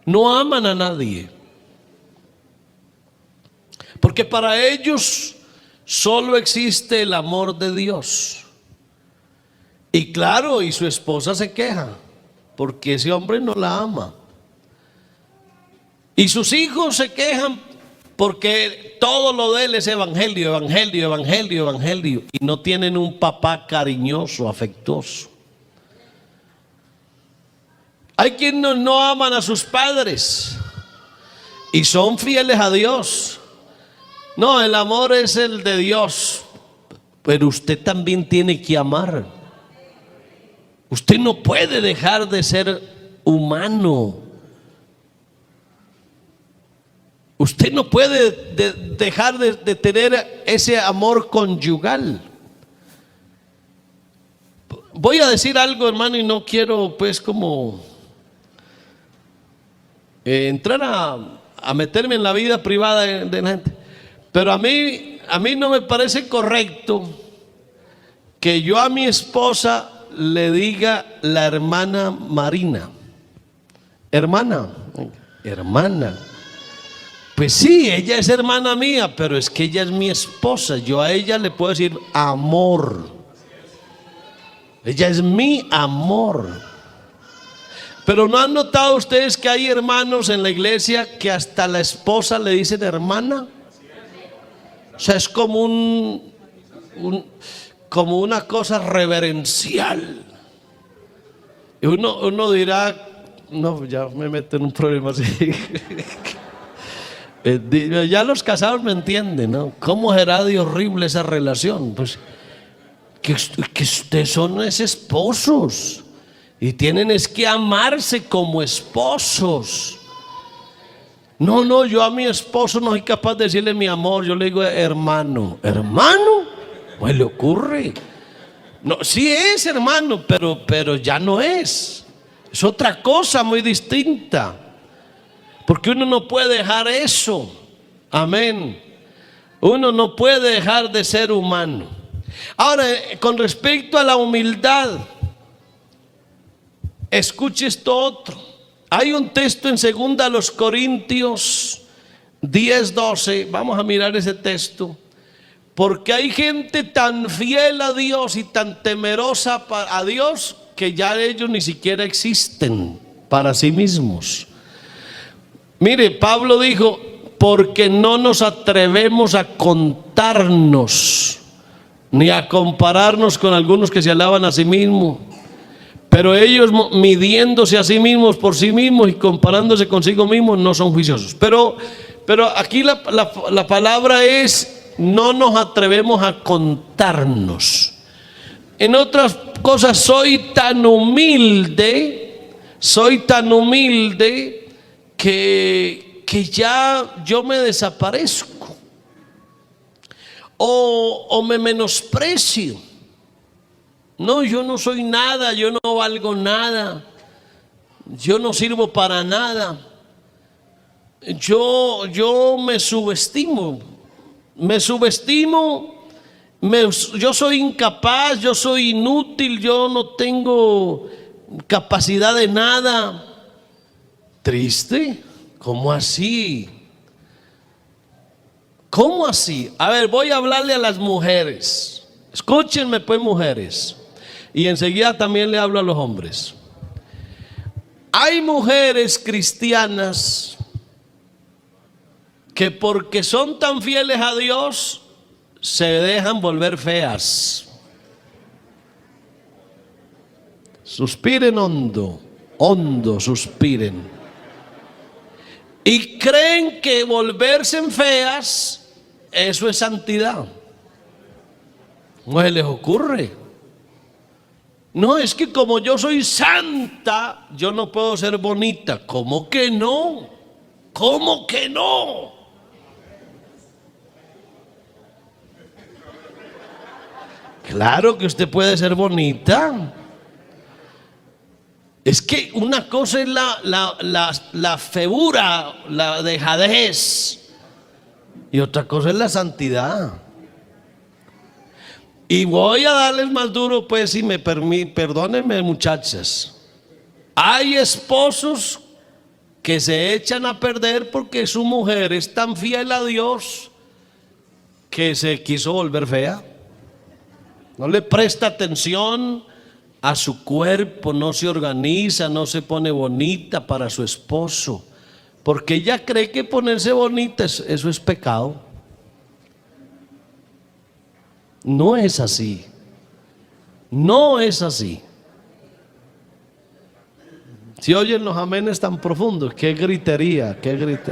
No aman a nadie. Porque para ellos solo existe el amor de Dios. Y claro, y su esposa se queja porque ese hombre no la ama. Y sus hijos se quejan porque todo lo de él es evangelio, evangelio, evangelio, evangelio. Y no tienen un papá cariñoso, afectuoso. Hay quienes no aman a sus padres y son fieles a Dios. No, el amor es el de Dios, pero usted también tiene que amar. Usted no puede dejar de ser humano. Usted no puede dejar de tener ese amor conyugal. Voy a decir algo, hermano, y no quiero pues como entrar a meterme en la vida privada de la gente. Pero a mí no me parece correcto que yo a mi esposa le diga la hermana Marina. Hermana. Pues sí, ella es hermana mía, pero es que ella es mi esposa. Yo a ella le puedo decir amor. Ella es mi amor. Pero ¿no han notado ustedes que hay hermanos en la iglesia que hasta la esposa le dicen hermana? O sea, es como como una cosa reverencial. Y uno dirá, no, ya me meto en un problema así. Ya los casados me entienden, ¿no? ¿Cómo será de horrible esa relación? Pues que ustedes son esposos y tienen es que amarse como esposos. No, yo a mi esposo no soy capaz de decirle mi amor, yo le digo hermano. ¿Hermano? Pues le ocurre. No, sí es hermano, pero ya no es. Es otra cosa muy distinta. Porque uno no puede dejar eso. Amén. Uno no puede dejar de ser humano. Ahora, con respecto a la humildad, escuche esto otro. Hay un texto en 2 Corintios 10:12. Vamos a mirar ese texto. Porque hay gente tan fiel a Dios y tan temerosa a Dios que ya ellos ni siquiera existen para sí mismos. Mire, Pablo dijo, porque no nos atrevemos a contarnos ni a compararnos con algunos que se alaban a sí mismos. Pero ellos, midiéndose a sí mismos por sí mismos y comparándose consigo mismos, no son juiciosos. Pero aquí la palabra es, no nos atrevemos a contarnos. En otras cosas, soy tan humilde que ya yo me desaparezco o me menosprecio. No, yo no soy nada, yo no valgo nada, yo no sirvo para nada. Yo me subestimo, yo soy incapaz, yo soy inútil, yo no tengo capacidad de nada. Triste, ¿cómo así? ¿Cómo así? A ver, voy a hablarle a las mujeres. Escúchenme pues, mujeres. Y enseguida también le hablo a los hombres. Hay mujeres cristianas que porque son tan fieles a Dios se dejan volver feas. Suspiren hondo, hondo suspiren. Y creen que volverse feas, eso es santidad. ¿No se les ocurre? No, es que como yo soy santa, yo no puedo ser bonita. ¿Cómo que no? ¿Cómo que no? Claro que usted puede ser bonita. Es que una cosa es la febura, la dejadez, y otra cosa es la santidad. Y voy a darles más duro, pues, si me permiten, perdónenme, muchachas. Hay esposos que se echan a perder porque su mujer es tan fiel a Dios que se quiso volver fea. No le presta atención a su cuerpo, no se organiza, no se pone bonita para su esposo, porque ella cree que ponerse bonita eso es pecado. No es así. No es así. Si oyen los amenes tan profundos, qué gritería,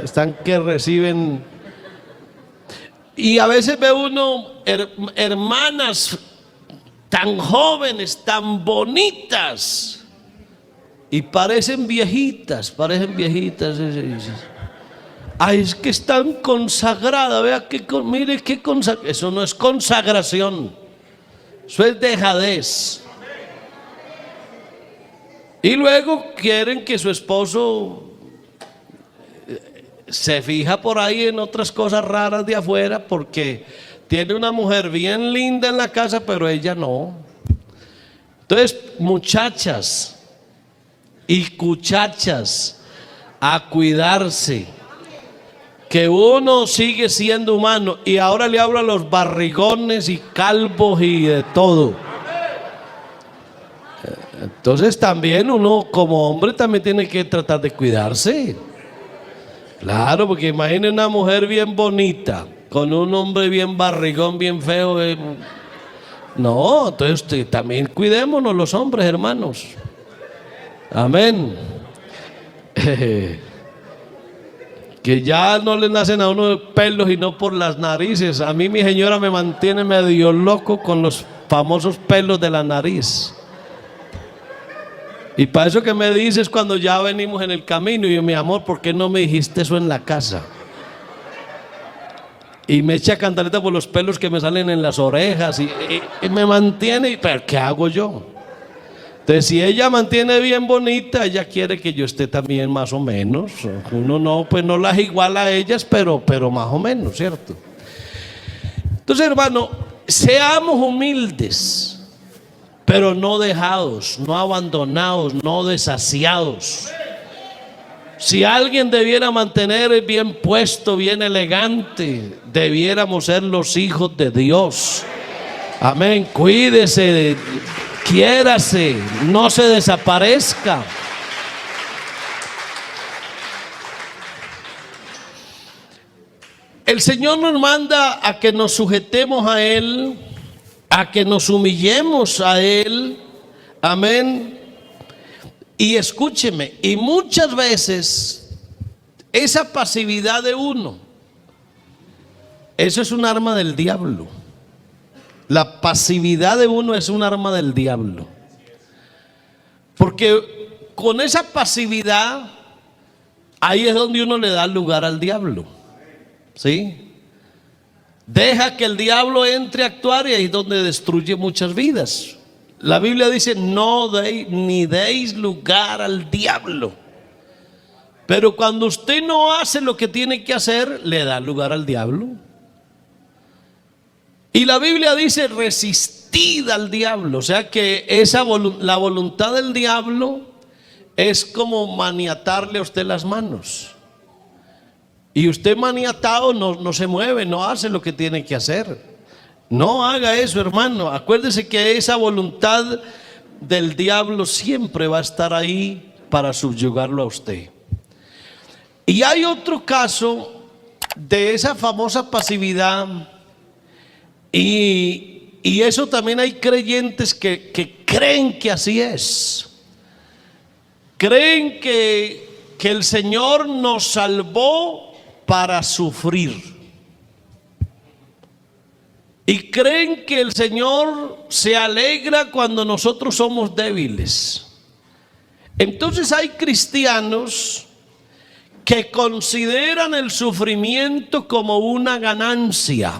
están que reciben. Y a veces ve uno hermanas tan jóvenes, tan bonitas, y parecen viejitas. Ay, es que están consagradas. Vea que, mire qué consagración. Eso no es consagración, eso es dejadez. Y luego quieren que su esposo se fija por ahí en otras cosas raras de afuera, porque tiene una mujer bien linda en la casa, pero ella no. Entonces, muchachas y cuchachas, a cuidarse, que uno sigue siendo humano. Y ahora le hablo a los barrigones y calvos y de todo. Entonces también uno como hombre también tiene que tratar de cuidarse. Claro, porque imagine una mujer bien bonita con un hombre bien barrigón, bien feo. No, entonces también cuidémonos los hombres, hermanos. Amén. Que ya no le nacen a uno pelos y no por las narices. A mí mi señora me mantiene medio loco con los famosos pelos de la nariz. Y para eso que me dices cuando ya venimos en el camino, y yo, mi amor, ¿por qué no me dijiste eso en la casa? Y me echa cantaleta por los pelos que me salen en las orejas y me mantiene. ¿Pero qué hago yo? Entonces, si ella mantiene bien bonita, ella quiere que yo esté también más o menos. Uno no, pues no las iguala a ellas, pero más o menos, ¿cierto? Entonces, hermano, seamos humildes, pero no dejados, no abandonados, no desasiados. Si alguien debiera mantener bien puesto, bien elegante, debiéramos ser los hijos de Dios. Amén. Cuídese, quiérase, no se desaparezca. El Señor nos manda a que nos sujetemos a Él, a que nos humillemos a Él. Amén. Y escúcheme, y muchas veces esa pasividad de uno, eso es un arma del diablo. La pasividad de uno es un arma del diablo. Porque con esa pasividad, ahí es donde uno le da lugar al diablo. ¿Sí? Deja que el diablo entre a actuar, y ahí es donde destruye muchas vidas. La Biblia dice: no ni deis lugar al diablo. Pero cuando usted no hace lo que tiene que hacer, le da lugar al diablo. Y la Biblia dice: resistid al diablo. O sea que la voluntad del diablo es como maniatarle a usted las manos. Y usted maniatado no se mueve, no hace lo que tiene que hacer. No haga eso, hermano. Acuérdese que esa voluntad del diablo siempre va a estar ahí para subyugarlo a usted. Y hay otro caso de esa famosa pasividad, y eso también hay creyentes que creen que así es. Creen que el Señor nos salvó para sufrir. Y creen que el Señor se alegra cuando nosotros somos débiles. Entonces hay cristianos que consideran el sufrimiento como una ganancia.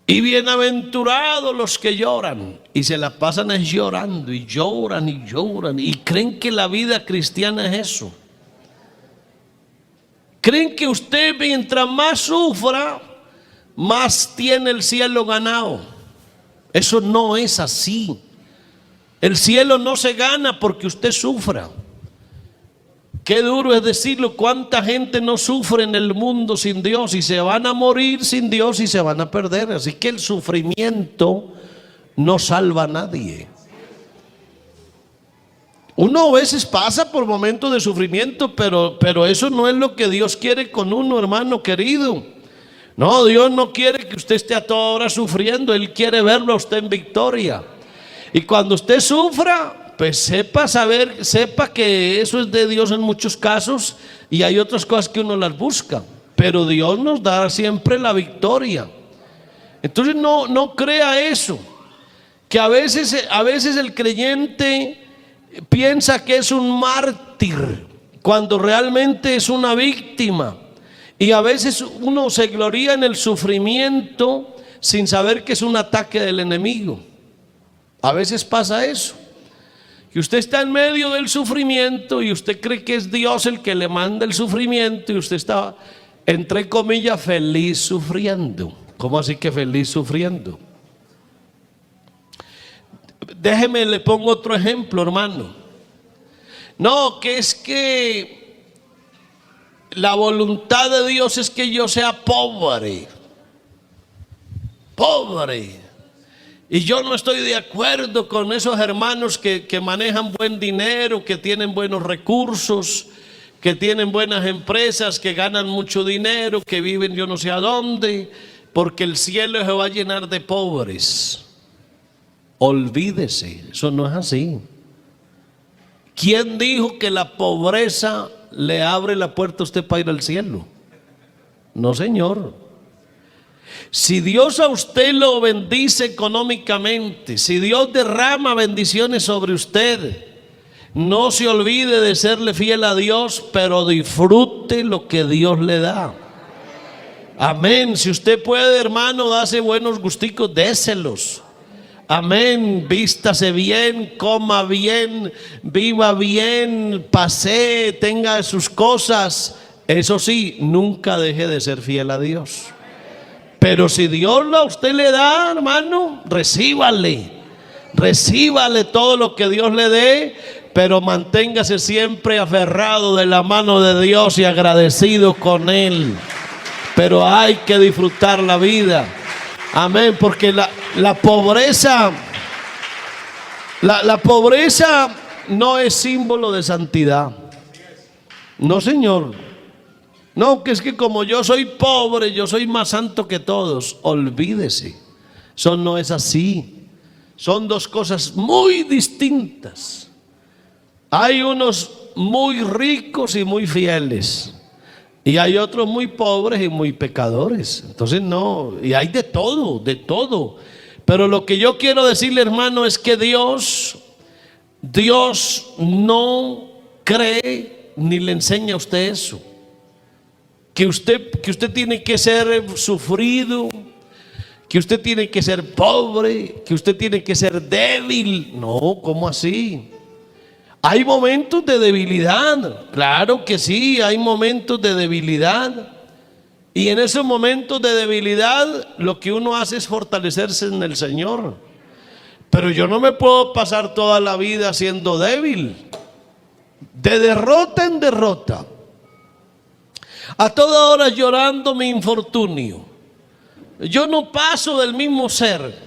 Y bienaventurados los que lloran. Y se la pasan llorando y lloran y lloran. Y creen que la vida cristiana es eso. Creen que usted mientras más sufra, más tiene el cielo ganado. Eso no es así. El cielo no se gana porque usted sufra. Qué duro es decirlo, cuánta gente no sufre en el mundo sin Dios y se van a morir sin Dios y se van a perder. Así que el sufrimiento no salva a nadie. Uno a veces pasa por momentos de sufrimiento, pero eso no es lo que Dios quiere con uno, hermano querido. No, Dios no quiere que usted esté a toda hora sufriendo. Él quiere verlo a usted en victoria. Y cuando usted sufra, pues sepa que eso es de Dios en muchos casos, y hay otras cosas que uno las busca, pero Dios nos da siempre la victoria. Entonces no crea eso, que a veces el creyente piensa que es un mártir cuando realmente es una víctima, y a veces uno se gloria en el sufrimiento sin saber que es un ataque del enemigo. A veces pasa eso, que usted está en medio del sufrimiento y usted cree que es Dios el que le manda el sufrimiento, y usted está, entre comillas, feliz sufriendo. ¿Cómo así que feliz sufriendo? Déjeme, le pongo otro ejemplo, hermano. No, que es que la voluntad de Dios es que yo sea pobre. Y yo no estoy de acuerdo con esos hermanos que manejan buen dinero, que tienen buenos recursos, que tienen buenas empresas, que ganan mucho dinero, que viven yo no sé a dónde, porque el cielo se va a llenar de pobres. Olvídese, eso no es así. ¿Quién dijo que la pobreza le abre la puerta a usted para ir al cielo? No, señor. Si Dios a usted lo bendice económicamente, si Dios derrama bendiciones sobre usted, no se olvide de serle fiel a Dios, pero disfrute lo que Dios le da. Amén. Si usted puede, hermano, darse buenos gusticos, déselos. Amén. Vístase bien, coma bien, viva bien, pasee, tenga sus cosas. Eso sí, nunca deje de ser fiel a Dios. Pero si Dios a usted le da, hermano, recíbale todo lo que Dios le dé, pero manténgase siempre aferrado de la mano de Dios y agradecido con Él. Pero hay que disfrutar la vida. Amén, porque la pobreza no es símbolo de santidad. No, señor. No, que es que como yo soy pobre, yo soy más santo que todos. Olvídese, eso no es así. Son dos cosas muy distintas. Hay unos muy ricos y muy fieles, y hay otros muy pobres y muy pecadores. Entonces no, y hay de todo, de todo. Pero lo que yo quiero decirle, hermano, es que Dios no cree ni le enseña a usted eso. Que usted tiene que ser sufrido, que usted tiene que ser pobre, que usted tiene que ser débil. No, ¿cómo así? Hay momentos de debilidad, claro que sí, hay momentos de debilidad. Y en esos momentos de debilidad lo que uno hace es fortalecerse en el Señor. Pero yo no me puedo pasar toda la vida siendo débil, de derrota en derrota, a toda hora llorando mi infortunio. Yo no paso del mismo ser.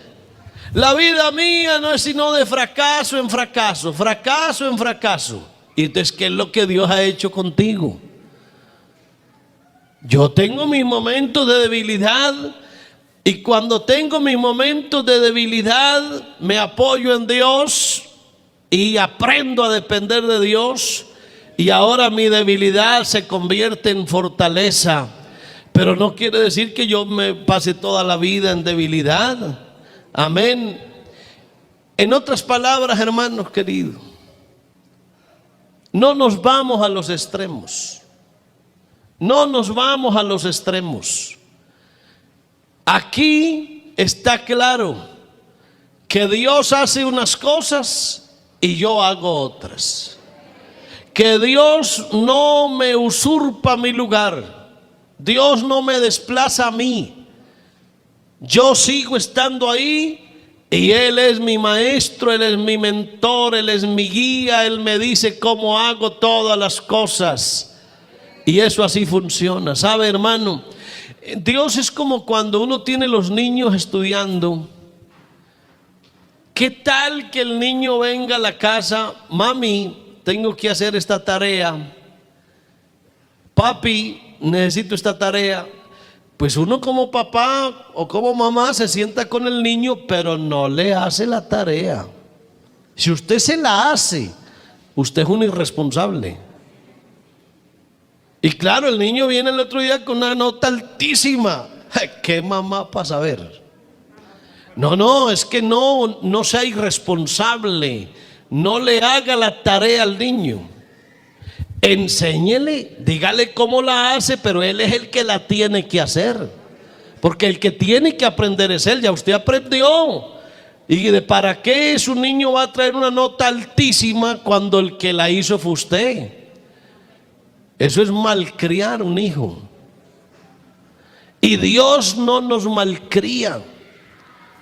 La vida mía no es sino de fracaso en fracaso, fracaso en fracaso. Y entonces, ¿qué es lo que Dios ha hecho contigo? Yo tengo mis momentos de debilidad, y cuando tengo mis momentos de debilidad me apoyo en Dios y aprendo a depender de Dios. Y ahora mi debilidad se convierte en fortaleza. Pero no quiere decir que yo me pase toda la vida en debilidad. Amén. En otras palabras, hermanos queridos, no nos vamos a los extremos. No nos vamos a los extremos. Aquí está claro que Dios hace unas cosas y yo hago otras. Que Dios no me usurpa mi lugar. Dios no me desplaza a mí. Yo sigo estando ahí y Él es mi maestro, Él es mi mentor, Él es mi guía. Él me dice cómo hago todas las cosas. Y eso así funciona. ¿Sabe, hermano? Dios es como cuando uno tiene los niños estudiando. ¿Qué tal que el niño venga a la casa? Mami, tengo que hacer esta tarea. Papi, necesito esta tarea. Pues uno como papá o como mamá se sienta con el niño, pero no le hace la tarea. Si usted se la hace, usted es un irresponsable. Y claro, el niño viene el otro día con una nota altísima. ¿Qué mamá para saber? No, es que no sea irresponsable. No le haga la tarea al niño. Enséñele, dígale cómo la hace, pero él es el que la tiene que hacer. Porque el que tiene que aprender es él. Ya usted aprendió. ¿Y de para qué su niño va a traer una nota altísima cuando el que la hizo fue usted? Eso es malcriar un hijo. Y Dios no nos malcría.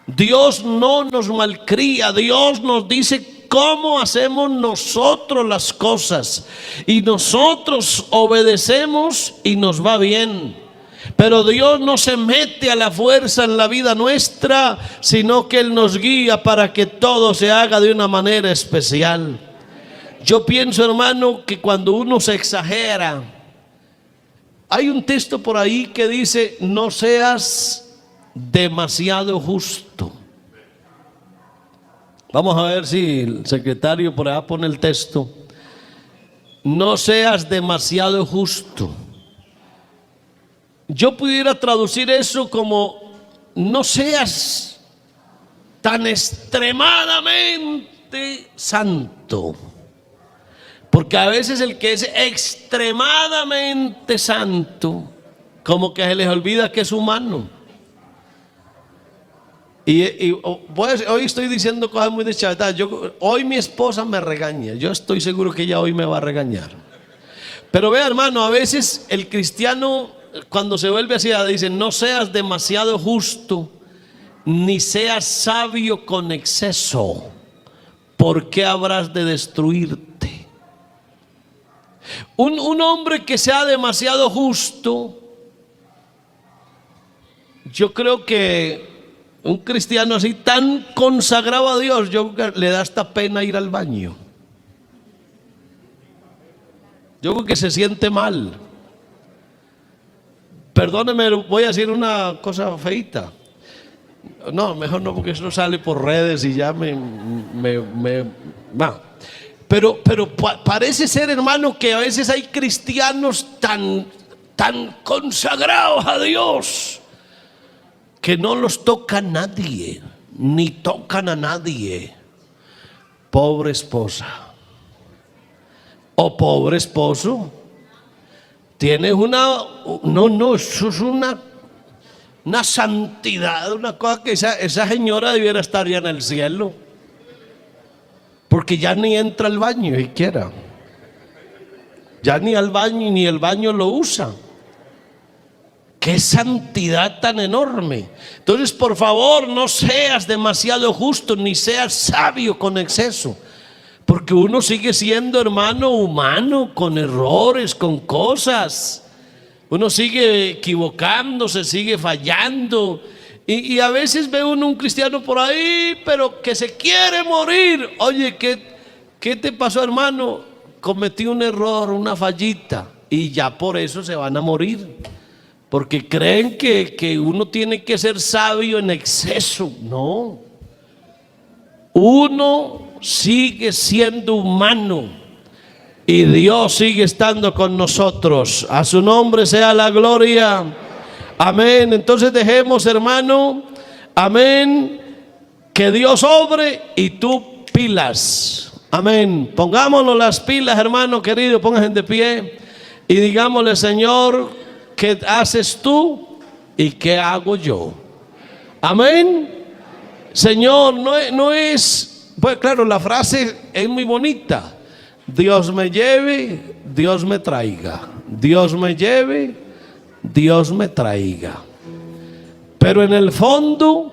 Dios no nos malcría. Dios nos dice cómo hacemos nosotros las cosas. Y nosotros obedecemos y nos va bien. Pero Dios no se mete a la fuerza en la vida nuestra, sino que Él nos guía para que todo se haga de una manera especial. Yo pienso, hermano, que cuando uno se exagera, hay un texto por ahí que dice: no seas demasiado justo. Vamos a ver si el secretario por allá pone el texto. No seas demasiado justo. Yo pudiera traducir eso como: no seas tan extremadamente santo. Porque a veces el que es extremadamente santo, como que se les olvida que es humano. Hoy estoy diciendo cosas muy deschavetadas. Hoy mi esposa me regaña. Yo estoy seguro que ella hoy me va a regañar. Pero vea, hermano, a veces el cristiano, cuando se vuelve así, dice: no seas demasiado justo, ni seas sabio con exceso, porque habrás de destruirte. Un hombre que sea demasiado justo, yo creo que un cristiano así tan consagrado a Dios, le da hasta pena ir al baño. Yo creo que se siente mal. Perdóneme, voy a decir una cosa feita. No, mejor no, porque eso sale por redes y ya va. Pero parece ser, hermano, que a veces hay cristianos tan consagrados a Dios que no los toca nadie, ni tocan a nadie. Pobre esposa o pobre esposo, tienes eso es una santidad, una cosa que esa señora debiera estar ya en el cielo, porque ya ni entra al baño siquiera, ya ni al baño ni el baño lo usa. ¡Qué santidad tan enorme! Entonces, por favor, no seas demasiado justo, ni seas sabio con exceso, porque uno sigue siendo, hermano, humano, con errores, con cosas. Uno sigue equivocándose, sigue fallando. Y a veces ve uno un cristiano por ahí, pero que se quiere morir. Oye, ¿qué te pasó, hermano? Cometí un error, una fallita, y ya por eso se van a morir. Porque creen que uno tiene que ser sabio en exceso. No. Uno sigue siendo humano y Dios sigue estando con nosotros. A su nombre sea la gloria. Amén. Entonces dejemos, hermano, amén, que Dios obre y tú pilas. Amén. Pongámonos las pilas, hermano querido. Pónganse de pie y digámosle: Señor, ¿qué haces tú y qué hago yo? Amén. Señor, no es, pues claro, la frase es muy bonita. Dios me lleve, Dios me traiga. Dios me lleve, Dios me traiga. Pero en el fondo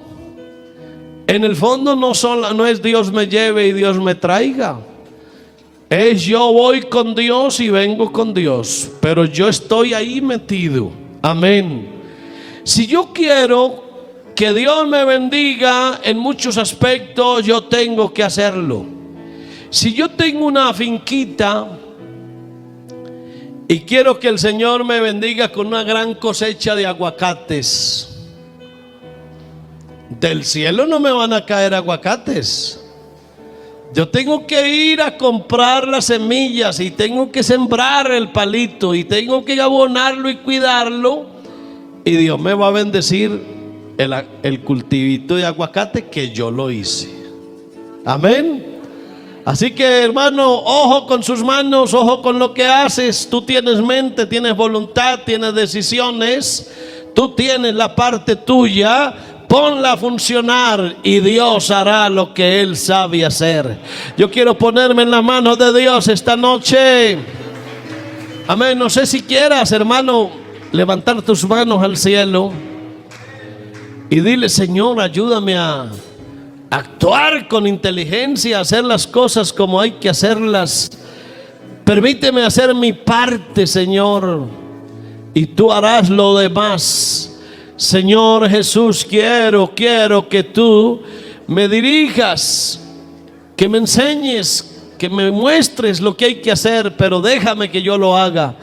no es Dios me lleve y Dios me traiga. Es yo voy con Dios y vengo con Dios, pero yo estoy ahí metido. Amén. Si yo quiero que Dios me bendiga en muchos aspectos, yo tengo que hacerlo. Si yo tengo una finquita y quiero que el Señor me bendiga con una gran cosecha de aguacates, del cielo no me van a caer aguacates. Yo tengo que ir a comprar las semillas y tengo que sembrar el palito y tengo que abonarlo y cuidarlo, y Dios me va a bendecir el cultivito de aguacate que yo lo hice. Amén. Así que, hermano, ojo con sus manos, ojo con lo que haces. Tú tienes mente, tienes voluntad, tienes decisiones, tú tienes la parte tuya. Ponla a funcionar y Dios hará lo que Él sabe hacer. Yo quiero ponerme en la mano de Dios esta noche. Amén. No sé si quieras, hermano, levantar tus manos al cielo y dile: Señor, ayúdame a actuar con inteligencia, a hacer las cosas como hay que hacerlas. Permíteme hacer mi parte, Señor, y tú harás lo demás. Señor Jesús, quiero que tú me dirijas, que me enseñes, que me muestres lo que hay que hacer, pero déjame que yo lo haga.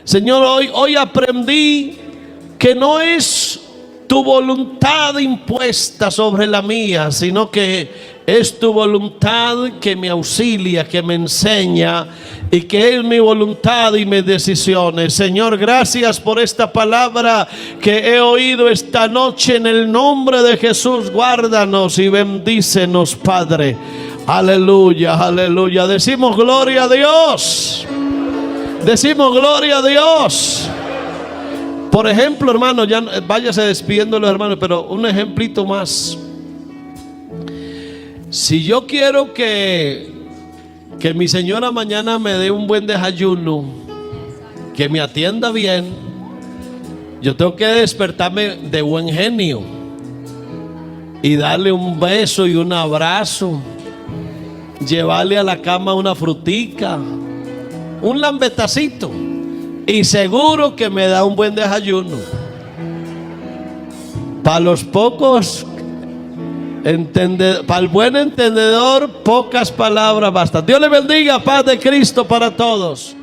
Señor, hoy aprendí que no es tu voluntad impuesta sobre la mía, sino que es tu voluntad que me auxilia, que me enseña, y que es mi voluntad y mis decisiones. Señor, gracias por esta palabra que he oído esta noche. En el nombre de Jesús, guárdanos y bendícenos, Padre. Aleluya, aleluya. Decimos gloria a Dios. Decimos gloria a Dios. Por ejemplo, hermano, ya váyase despidiendo los hermanos, pero un ejemplito más. Si yo quiero que mi señora mañana me dé un buen desayuno, que me atienda bien, yo tengo que despertarme de buen genio y darle un beso y un abrazo, llevarle a la cama una frutica, un lambetacito, y seguro que me da un buen desayuno. Para los pocos para el buen entendedor, pocas palabras bastan. Dios le bendiga, paz de Cristo para todos.